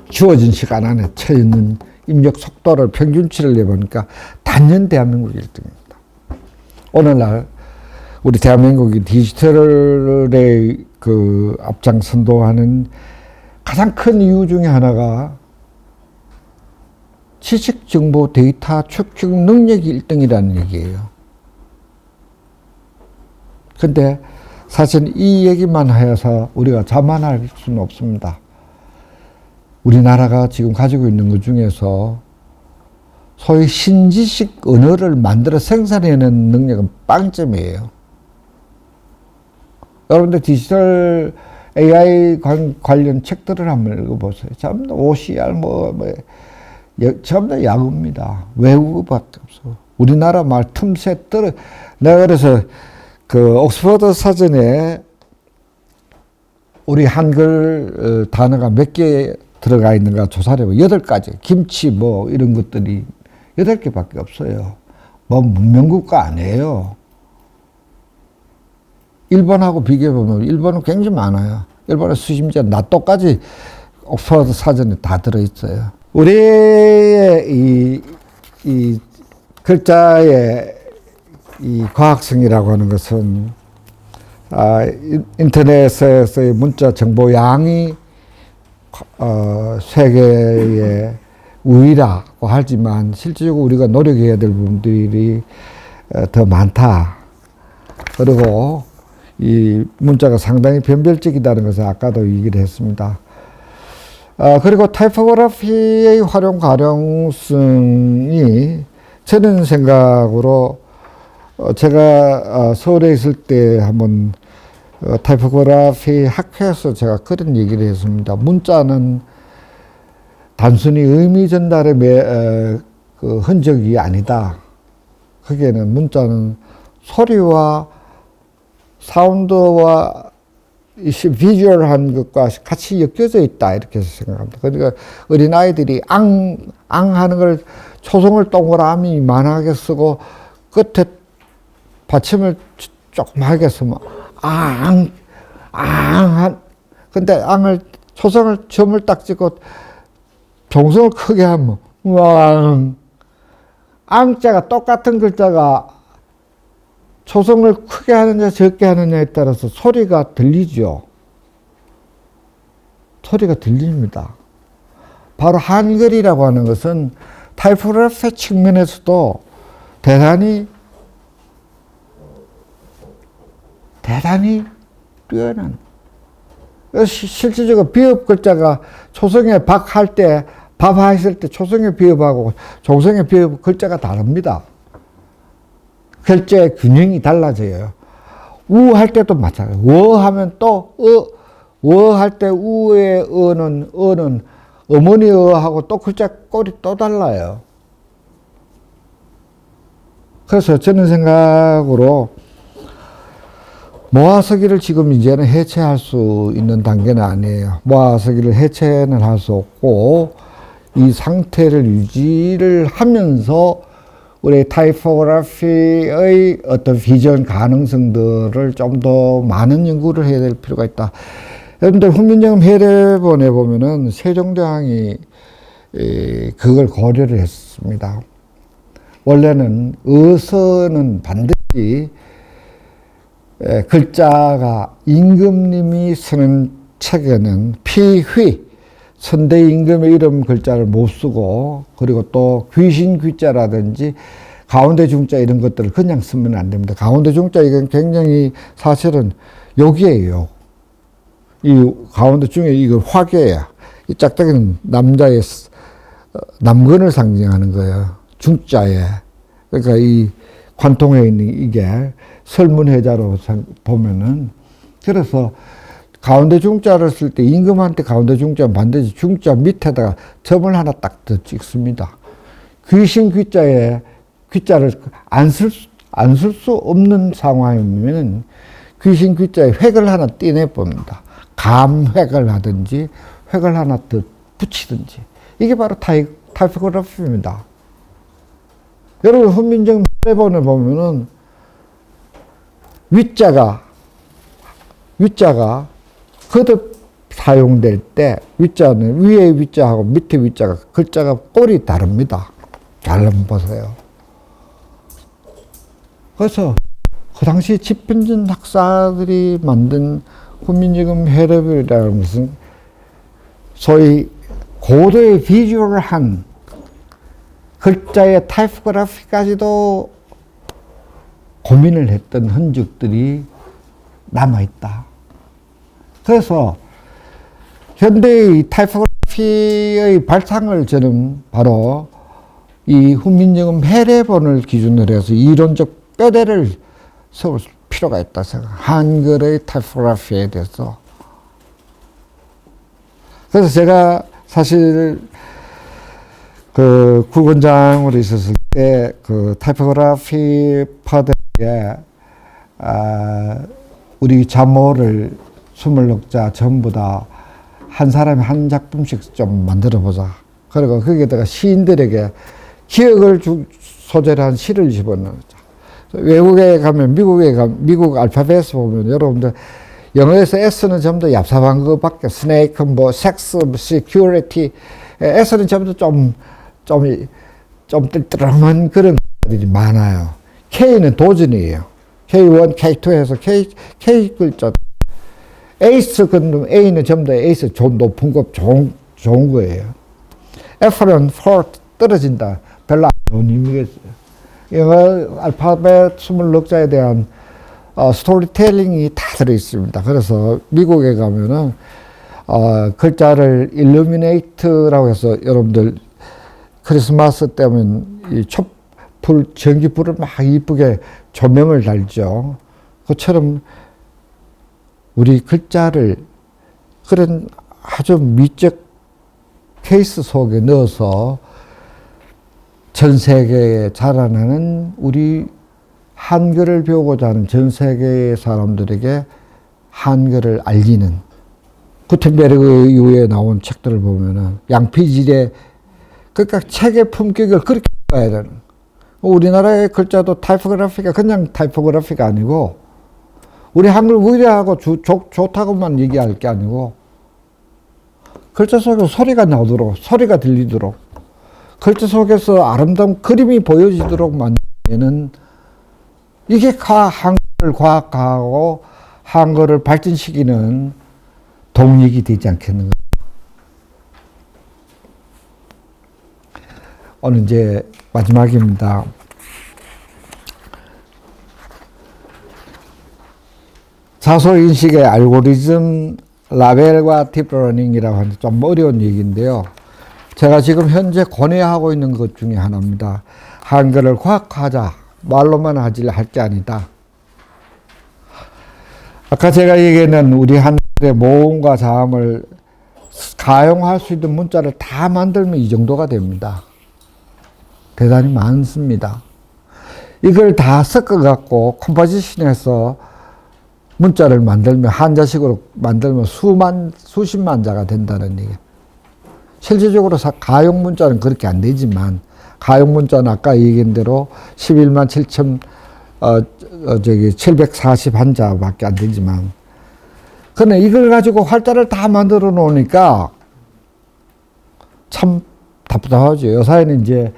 주어진 시간 안에 쳐있는 입력 속도를 평균치를 내보니까 단연 대한민국 1등입니다. 오늘날 우리 대한민국이 디지털의 그 앞장선도하는 가장 큰 이유 중에 하나가 지식 정보 데이터 축적 능력이 1등이라는 얘기예요. 근데 사실 이 얘기만 해서 우리가 자만할 수는 없습니다. 우리나라가 지금 가지고 있는 것 중에서 소위 신지식 언어를 만들어 생산해내는 능력은 빵점이에요. 여러분들 디지털 AI 관련 책들을 한번 읽어보세요. 전부 다 OCR 전부 다 야구입니다. 외국어밖에 없어. 우리나라 말 틈새 내가 그래서 그 옥스퍼드 사전에 우리 한글 단어가 몇 개 들어가 있는가 조사를 해보면 8가지. 김치 뭐 이런 것들이 8개밖에 없어요. 뭐 문명국가 아니에요. 일본하고 비교해보면 일본은 굉장히 많아요. 일본은 수심자 나또까지 옥스퍼드 사전에 다 들어있어요. 우리의 이 글자의 이 과학성이라고 하는 것은 인터넷에서의 문자 정보 양이 세계의 우위라고 하지만 실질적으로 우리가 노력해야 될 부분들이 더 많다. 그리고 이 문자가 상당히 변별적이다는 것을 아까도 얘기를 했습니다. 그리고 타이포그래피의 활용 가능성이 저는 생각으로 제가 서울에 있을 때 한번 타이포그래피 학회에서 제가 그런 얘기를 했습니다. 문자는 단순히 의미 전달의 그 흔적이 아니다. 거기에는 문자는 소리와 사운드와 비주얼한 것과 같이 엮여져 있다. 이렇게 생각합니다. 그러니까 어린아이들이 앙 하는 걸 초성을 동그라미 만하게 쓰고 끝에 받침을 조그맣게 쓰면 근데 초성을 점을 딱 찍고 종성을 크게 하면 우왕. 앙자가 똑같은 글자가 초성을 크게 하느냐 적게 하느냐에 따라서 소리가 들리죠. 소리가 들립니다. 바로 한글이라고 하는 것은 타이포그래피 측면에서도 대단히 뛰어난, 실질적으로 비읍 글자가 초성에 박 할 때, 밥하 했을 때 초성의 비읍하고 종성의 비읍 글자가 다릅니다. 글자의 균형이 달라져요. 우 할 때도 마찬가지예요. 워 하면 또 워 할 때 우의 어는 어머니 어하고 또 글자 꼴이 또 달라요. 그래서 저는 생각으로 모아서기를 지금 이제는 해체할 수 있는 단계는 아니에요. 모아서기를 해체는 할 수 없고 이 상태를 유지를 하면서 우리 타이포그래피의 어떤 비전 가능성들을 좀 더 많은 연구를 해야 될 필요가 있다. 여러분들 훈민정음 해례본에 보면은 세종대왕이 그걸 고려를 했습니다. 원래는 어서는 반드시 글자가 임금님이 쓰는 책에는 피휘 선대 임금의 이름 글자를 못 쓰고 그리고 또 귀신 귀자라든지 가운데 중자 이런 것들을 그냥 쓰면 안 됩니다. 가운데 중자 이건 굉장히 사실은 욕이에요. 이 가운데 중에 이거 화계야. 이 짝짝이는 남자의 남근을 상징하는 거예요. 중자에. 그러니까 이 관통에 있는 이게 설문해자로 보면은 그래서 가운데 중자를 쓸 때 임금한테 가운데 중자는 반드시 중자 밑에다가 점을 하나 딱 더 찍습니다. 귀신 귀자에 귀자를 안 쓸 수 없는 상황이면 귀신 귀자에 획을 하나 띄내 봅니다. 감획을 하든지 획을 하나 더 붙이든지 이게 바로 타이포그래피입니다. 여러분 훈민정음 해례본을 보면은 위자가 거듭 사용될 때 위자는 위에 위자하고 밑에 위자가 글자가 꼴이 다릅니다. 잘 한번 보세요. 그래서 그 당시 집현전 학사들이 만든 훈민정음 해례본이라는 것은 소위 고도의 비주얼한 글자의 타이포그래피까지도 고민을 했던 흔적들이 남아있다. 그래서 현대의 타이포그래피의 발상을 저는 바로 이 훈민정음 해례본을 기준으로 해서 이론적 뼈대를 세울 필요가 있다 생각. 한글의 타이포그래피에 대해서. 그래서 제가 사실 그 국원장으로 있었을 때 그 타이포그래피 파들에게 우리 자모를 20자 전부 다 한 사람이 한 작품씩 좀 만들어 보자. 그리고 거기에다가 시인들에게 기억을 소재로 한 시를 집어넣자. 외국에 가면 미국 알파벳을 보면 여러분들 영어에서 S는 전부 다 얍삽한 것밖에 스네이크 뭐 섹스 시큐리티 S는 전부 다 좀 뜰뜰한 그런 것들이 많아요. K는 도전이에요. K1, K2 해서 K 글자. 에이스 근데 A는 전부 다 에이스 좀 높은 거 좋은 거예요. F는 for 떨어진다. 별로 안 좋은 의미겠어요. 영어 알파벳 20글자에 대한 스토리텔링이 다 들어있습니다. 그래서 미국에 가면은 글자를 일루미네이트라고 해서 여러분들 크리스마스 때면 이 촛불, 전기불을 막 이쁘게 조명을 달죠. 그처럼 우리 글자를 그런 아주 미적 케이스 속에 넣어서 전 세계에 자라나는 우리 한글을 배우고자 하는 전 세계의 사람들에게 한글을 알리는 구텐베르그 이후에 나온 책들을 보면은 양피질의 그러니까 책의 품격을 그렇게 봐야 되는. 우리나라의 글자도 타이포그래피가 그냥 타이포그래피가 아니고 우리 한글 위대하고 좋다고만 얘기할 게 아니고 글자 속에서 소리가 나오도록 소리가 들리도록 글자 속에서 아름다운 그림이 보여지도록 만드는 이게 한글 과학하고 한글을 발전시키는 동력이 되지 않겠는가. 오늘 이제 마지막입니다. 자소인식의 알고리즘 라벨과 딥러닝이라고 하는 좀 어려운 얘기인데요. 제가 지금 현재 고뇌하고 있는 것 중에 하나입니다. 한글을 과학화하자. 말로만 하지 할 게 아니다. 아까 제가 얘기했는 우리 한글의 모음과 자음을 가용할 수 있는 문자를 다 만들면 이 정도가 됩니다. 대단히 많습니다. 이걸 다 섞어갖고 컴포지션해서 문자를 만들면 한자식으로 만들면 수십만 자가 된다는 얘기. 실질적으로 가용 문자는 그렇게 안 되지만 가용 문자는 아까 얘기한 대로 11만 7천 741자밖에 안 되지만 근데 이걸 가지고 활자를 다 만들어 놓으니까 참 답답하죠. 요사이는 이제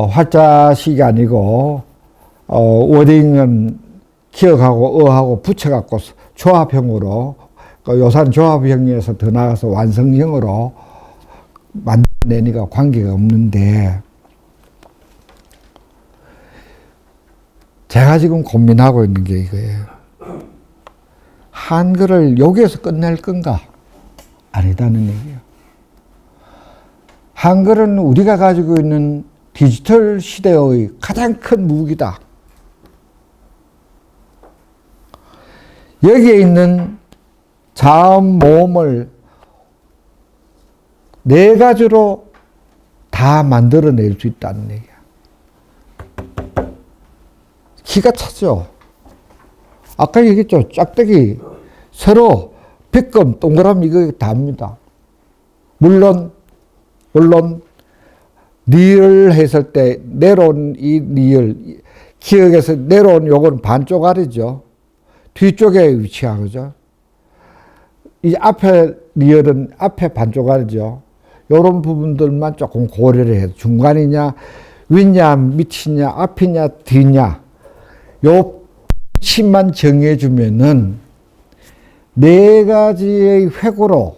활자식이 아니고 워딩은 기억하고 어하고 붙여갖고 조합형으로 요사는 조합형에서 더 나아가서 완성형으로 만들어내니까 관계가 없는데 제가 지금 고민하고 있는 게 이거예요. 한글을 여기에서 끝낼 건가? 아니다는 얘기예요. 한글은 우리가 가지고 있는 디지털 시대의 가장 큰 무기다. 여기에 있는 자음, 모음을 네 가지로 다 만들어낼 수 있다는 얘기야. 기가 차죠. 아까 얘기했죠. 짝대기, 세로, 빗금, 동그라미 이거 다 합니다. 물론 리을 했을 때 내려온 이 리을, 기억에서 내려온 요건 반쪽알이죠. 뒤쪽에 위치하죠. 이 앞에 리을은 앞에 반쪽알이죠. 요런 부분들만 조금 고려를 해요. 중간이냐, 윗냐, 밑이냐, 앞이냐, 뒤냐. 요 위치만 정해주면은 네 가지의 획으로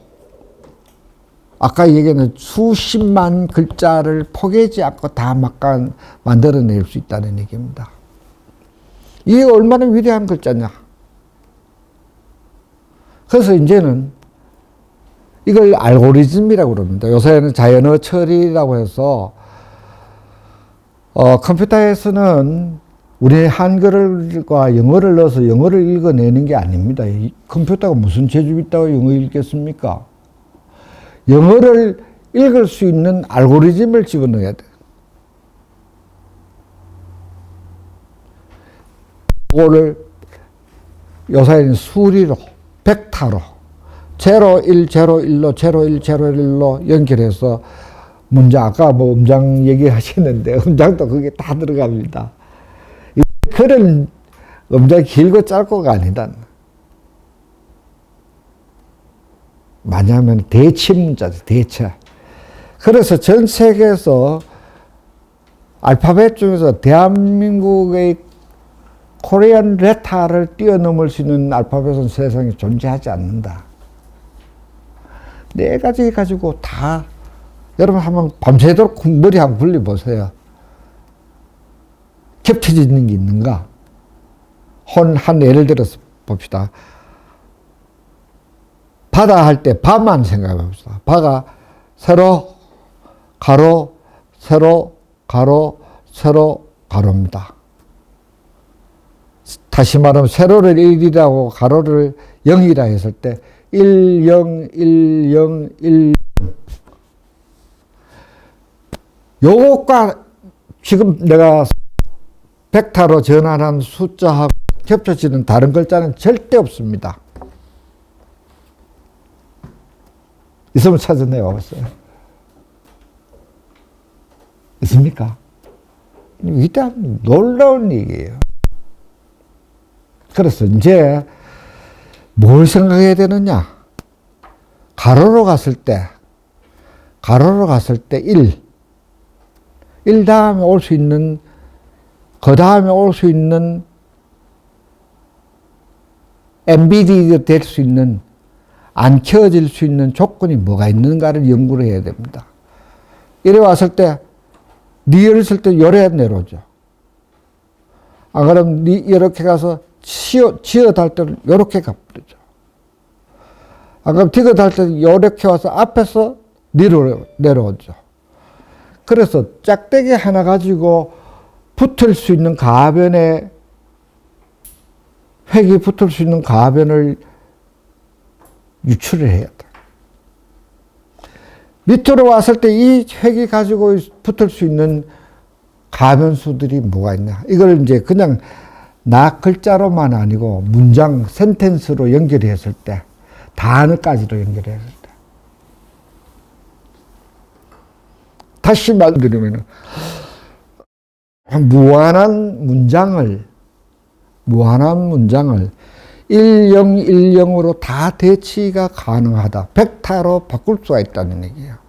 아까 얘기한 수십만 글자를 포개지 않고 다 만들어낼 수 있다는 얘기입니다. 이게 얼마나 위대한 글자냐. 그래서 이제는 이걸 알고리즘이라고 그럽니다. 요새는 자연어 처리라고 해서 컴퓨터에서는 우리 한글과 영어를 넣어서 영어를 읽어내는 게 아닙니다. 컴퓨터가 무슨 재주가 있다고 영어 읽겠습니까? 영어를 읽을 수 있는 알고리즘을 집어넣어야 돼요. 그거를 요새는 수리로, 벡터로, 0, 1, 0, 1로, 0, 1, 0, 1로 연결해서 문장, 아까 뭐 음장 얘기하셨는데 음장도 그게 다 들어갑니다. 그런 음장이 길고 짧고가 아니다. 뭐냐면 대체 문자죠, 대체. 그래서 전 세계에서 알파벳 중에서 대한민국의 코리안 레타를 뛰어넘을 수 있는 알파벳은 세상에 존재하지 않는다. 네 가지 가지고 다, 여러분 한번 밤새도록 머리 한번 굴려보세요. 겹쳐지는 게 있는가? 한 예를 들어서 봅시다. 바다 할 때 바만 생각해 봅시다. 바가 세로, 가로, 세로, 가로, 세로, 가로입니다. 다시 말하면 세로를 1이라고 가로를 0이라 했을 때 1, 0, 1, 0, 1. 요것과 지금 내가 벡터로 전환한 숫자하고 겹쳐지는 다른 글자는 절대 없습니다. 있으면 찾아내요. 있습니까? 위대한 놀라운 얘기예요. 그래서 이제 뭘 생각해야 되느냐? 가로로 갔을 때 1 다음에 올 수 있는, 그 다음에 올 수 있는 embedded 될 수 있는, 안 켜질 수 있는 조건이 뭐가 있는가를 연구를 해야 됩니다. 이래 왔을 때, 니을 쓸 때 요래 내려오죠. 아, 그럼 이렇게 가서 지어 달 때는 요렇게 가버리죠. 아, 그럼 디귿 달 때는 요렇게 와서 앞에서 니로 내려오죠. 그래서 짝대기 하나 가지고 붙을 수 있는 가변에, 획이 붙을 수 있는 가변을 유출을 해야 돼. 밑으로 왔을 때 이 획이 가지고 붙을 수 있는 가변수들이 뭐가 있냐. 이걸 이제 그냥 글자로만 아니고 문장, 센텐스로 연결했을 때, 단어까지로 연결했을 때. 다시 말드리면 무한한 문장을 1010으로 다 대치가 가능하다. 벡터로 바꿀 수가 있다는 얘기예요.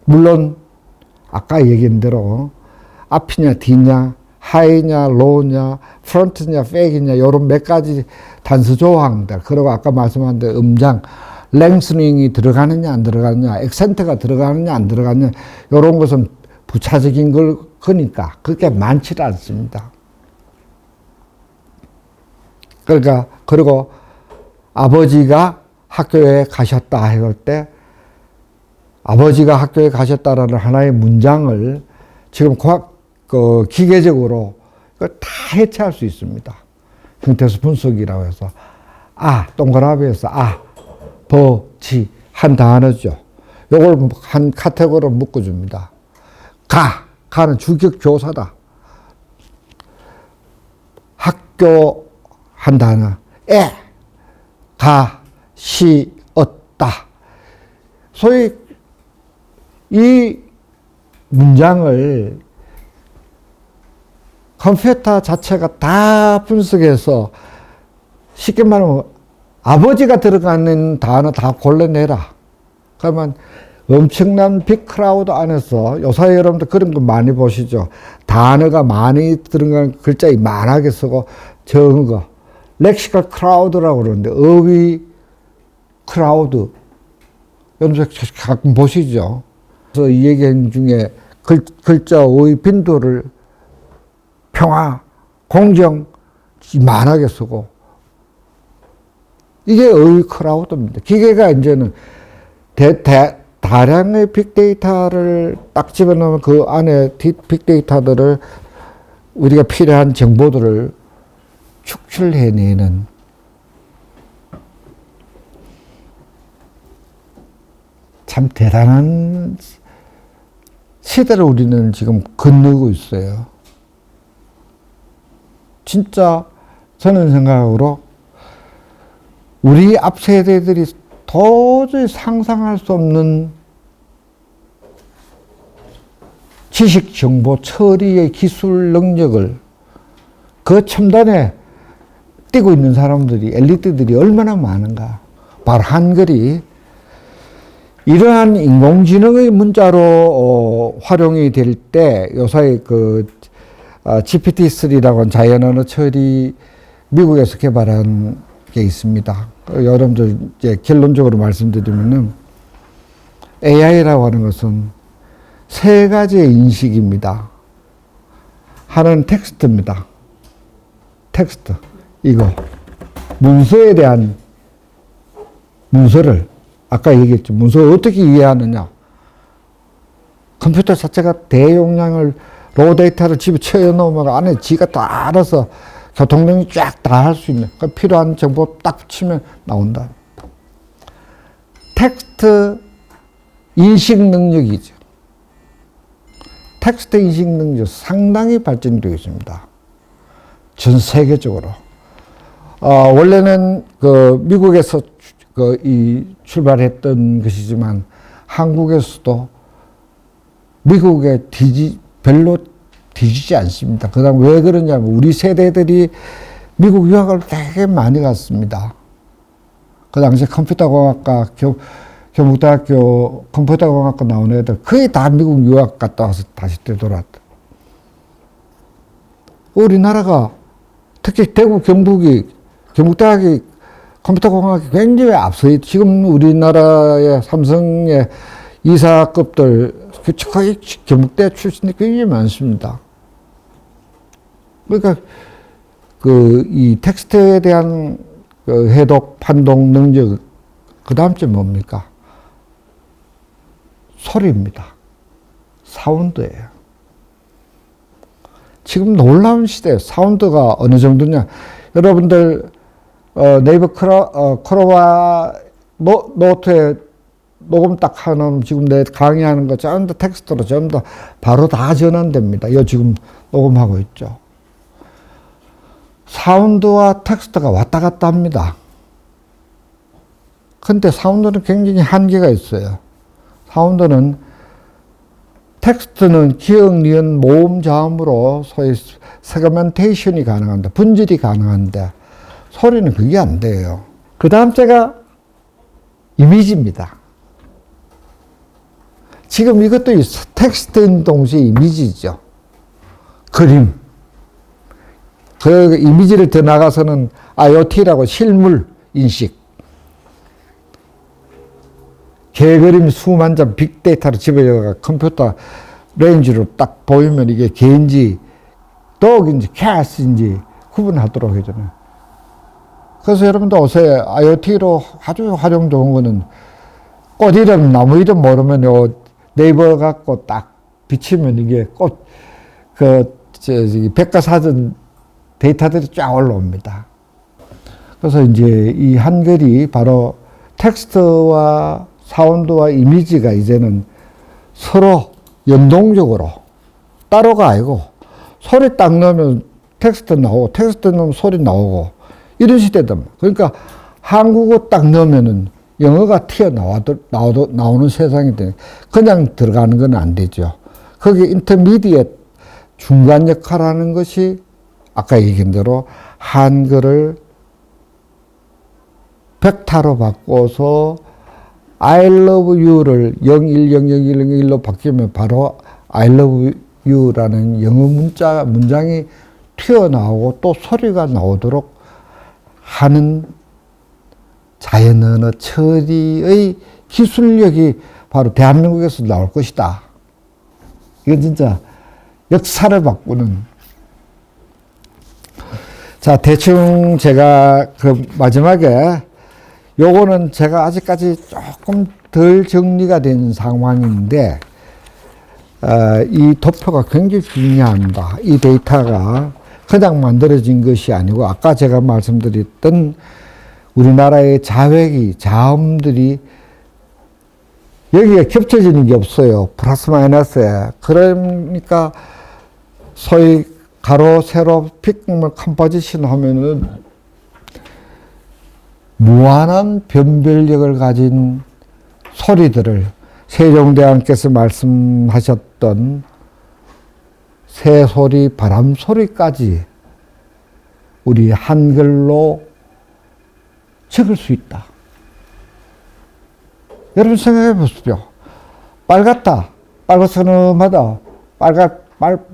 물론 아까 얘기한 대로 앞이냐 뒤냐, 하이냐 로우냐, 프론트냐 백이냐, 이런 몇 가지 단수 조항들, 그리고 아까 말씀한 대로 음장, 랭스닝이 들어가느냐 안 들어가느냐, 액센트가 들어가느냐 안 들어가느냐, 이런 것은 부차적인 거니까 그렇게 많지 않습니다. 그러니까, 그리고 아버지가 학교에 가셨다 했을 때, 아버지가 학교에 가셨다라는 하나의 문장을 지금 기계적으로 다 해체할 수 있습니다. 형태수 분석이라고 해서, 동그라미에서 버지 한 단어죠. 요걸 한 카테고리로 묶어줍니다. 가는 주격 조사다. 학교 한 단어, 시었다. 소위 이 문장을 컴퓨터 자체가 다 분석해서, 쉽게 말하면 아버지가 들어가는 단어 다 골라내라. 그러면 엄청난 빅크라우드 안에서, 요새 여러분들 그런 거 많이 보시죠. 단어가 많이 들어간 글자 많하게 쓰고 적은 거. 렉시컬 크라우드라고 그러는데, 어휘 크라우드. 여러분 가끔 보시죠. 그래서 이 얘기한 중에 글자의 빈도를 평화, 공정, 만하게 쓰고, 이게 어휘 크라우드입니다. 기계가 이제는 다량의 빅데이터를 딱 집어넣으면 그 안에 빅데이터들을, 우리가 필요한 정보들을 축출해내는 참 대단한 시대를 우리는 지금 건너고 있어요. 진짜 저는 생각으로 우리 앞 세대들이 도저히 상상할 수 없는 지식, 정보, 처리의 기술 능력을 그 첨단에 뛰고 있는 사람들이, 엘리트들이 얼마나 많은가. 바로 한글이 이러한 인공지능의 문자로 활용이 될 때 요사이 GPT-3라고 하는 자연언어 처리 미국에서 개발한 게 있습니다. 여러분들 이제 결론적으로 말씀드리면은 AI라고 하는 것은 세 가지의 인식입니다. 하나는 텍스트입니다. 텍스트. 이거. 문서에 대한 문서를 아까 얘기했죠. 문서를 어떻게 이해하느냐. 컴퓨터 자체가 대용량을 로 데이터를 집에 채워넣으면 안에 지가 다 알아서 교통정리 쫙 다 할 수 있는 필요한 정보 딱 붙이면 나온다. 텍스트 인식 능력이죠. 텍스트 인식 능력 상당히 발전되어 있습니다. 전 세계적으로. 원래는 미국에서 출발했던 것이지만 한국에서도 미국에 별로 뒤지지 않습니다. 그 다음 왜 그러냐면 우리 세대들이 미국 유학을 되게 많이 갔습니다. 그 당시에 컴퓨터공학과, 경북대학교 컴퓨터공학과 나온 애들 거의 다 미국 유학 갔다 와서 다시 되돌아왔다. 우리나라가 특히 대구 경북대학이 컴퓨터공학이 굉장히 앞서 있 지금 우리나라의 삼성의 이사급들 거의 경북대 출신이 굉장히 많습니다. 그러니까 이 텍스트에 대한 해독, 판독 능력, 그 다음 점 뭡니까? 소리입니다. 사운드예요. 지금 놀라운 시대예요. 사운드가 어느 정도냐. 여러분들 네이버 크로와 노트에 녹음 딱 하면 지금 내 강의하는 거 전부 다 텍스트로 전부 다 바로 다 전환됩니다. 이거 지금 녹음하고 있죠. 사운드와 텍스트가 왔다 갔다 합니다. 근데 사운드는 굉장히 한계가 있어요. 사운드는 텍스트는 기억, 니은, 모음, 자음으로 소위 세그멘테이션이 가능한데, 분절이 가능한데 소리는 그게 안 돼요. 그 다음 제가 이미지입니다. 지금 이것도 텍스트인 동시에 이미지죠. 그림. 그 이미지를 더 나가서는 IoT라고 실물 인식. 개그림 수만 장 빅데이터를 집어넣어가 컴퓨터 레인지로 딱 보이면 이게 개인지 dog인지 cat인지 구분하도록 해주는. 그래서 여러분도 요새 IoT로 아주 활용 좋은 거는 꽃 이름, 나무 이름 모르면 네이버 갖고 딱 비치면 이게 백과사전 데이터들이 쫙 올라옵니다. 그래서 이제 이 한글이 바로 텍스트와 사운드와 이미지가 이제는 서로 연동적으로 따로가 아니고 소리 딱 넣으면 텍스트 나오고 텍스트 넣으면 소리 나오고 이런 시대다. 그러니까 한국어 딱 넣으면은 영어가 나오는 세상이 돼. 그냥 들어가는 건 안 되죠. 거기 인터미디엇 중간 역할하는 것이 아까 얘기한 대로 한글을 벡터로 바꿔서 I love you를 010001로 바뀌면 바로 I love you라는 영어 문장이 튀어나오고 또 소리가 나오도록 하는 자연언어 처리의 기술력이 바로 대한민국에서 나올 것이다. 이건 진짜 역사를 바꾸는. 자, 대충 제가 마지막에 요거는 제가 아직까지 조금 덜 정리가 된 상황인데, 이 도표가 굉장히 중요합니다. 이 데이터가 그냥 만들어진 것이 아니고, 아까 제가 말씀드렸던 우리나라의 자음들이 여기에 겹쳐지는 게 없어요. 플러스 마이너스에. 그러니까 소위 가로, 세로, 픽물 컴포지션 하면은 무한한 변별력을 가진 소리들을 세종대왕께서 말씀하셨던 새소리, 바람소리까지 우리 한글로 적을 수 있다. 여러분 생각해 보십시오. 빨갛다. 빨갛스름하다.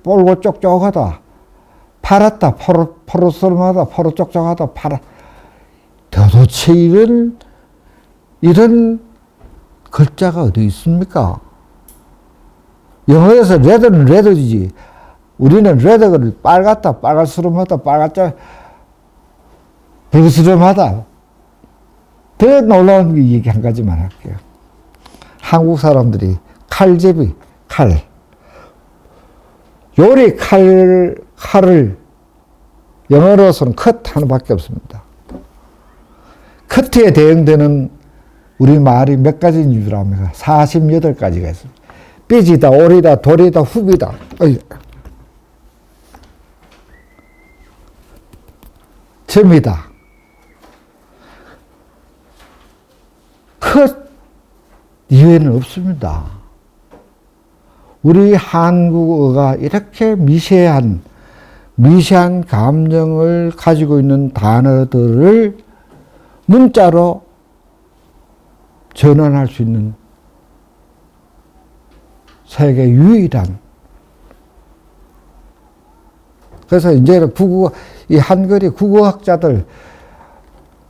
뽀고 쪽쪽하다. 파랗다. 포로스름하다. 포로 쪽쪽하다. 도대체 이런 글자가 어디 있습니까? 영어에서 레드는 레드지. 우리는 레드를 빨갛다. 빨갛스름하다. 붉스름하다. 더 놀라운 얘기 한 가지만 할게요. 한국 사람들이 칼제비, 요리 칼을 영어로서는 컷 하나밖에 없습니다. 커트에 대응되는 우리 말이 몇 가지인 줄 압니까? 48가지가 있습니다. 삐지다, 오리다, 돌이다, 후비다. 점이다. 컷 이외에는 없습니다. 우리 한국어가 이렇게 미세한 감정을 가지고 있는 단어들을 문자로 전환할 수 있는 세계 유일한. 그래서 이제는 이 한글이 국어학자들,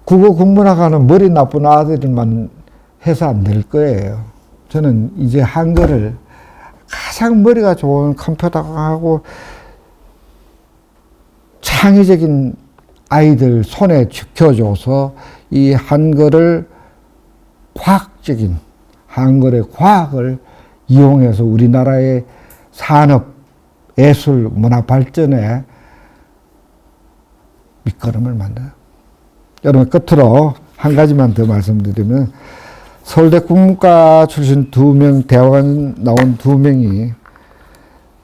국어 공부나가는 머리 나쁜 아들만 해서 안 될 거예요. 저는 이제 한글을 가장 머리가 좋은 컴퓨터하고 창의적인 아이들 손에 쥐켜줘서 이 한글을 과학적인 한글의 과학을 이용해서 우리나라의 산업, 예술, 문화 발전에 밑거름을 만들어요. 여러분 끝으로 한 가지만 더 말씀드리면 서울대 국문과 출신 2명, 대학원 나온 2명이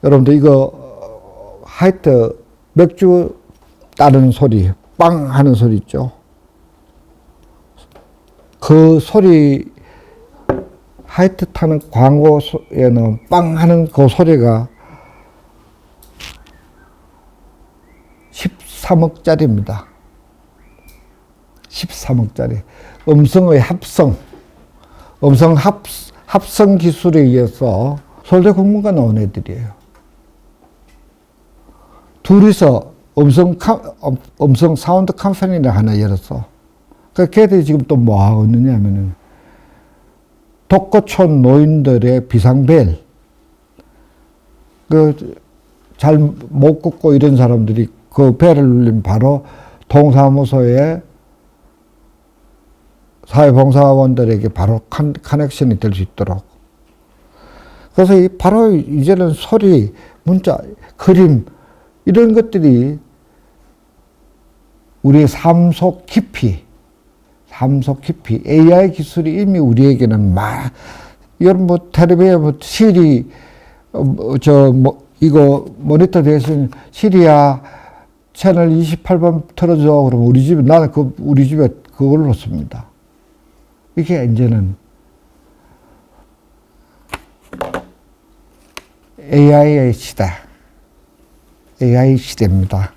여러분들 이거 하이트 맥주 따르는 소리, 빵 하는 소리 있죠. 그 소리 하이트 타는 광고에는 빵 하는 그 소리가 13억짜리입니다. 13억짜리. 음성의 합성 기술에 의해서 서울대 국문과 나온 애들이에요. 둘이서 음성 사운드 컴퍼니를 하나 열었어. 그 걔들이 지금 또 뭐 하고 있느냐 하면은 독거촌 노인들의 비상벨, 잘 못 걷고 이런 사람들이 그 벨을 눌리면 바로 동사무소에 사회봉사원들에게 바로 커넥션이 될 수 있도록. 그래서 바로 이제는 소리, 문자, 그림, 이런 것들이 우리의 삶 속 깊이, AI 기술이 이미 우리에게는 여러분 텔레비에 시리, 이거 모니터 대신 시리야 채널 28번 틀어줘. 그러면 나는 우리 집에 그걸 놓습니다. 이게 이제는 AI 시대입니다.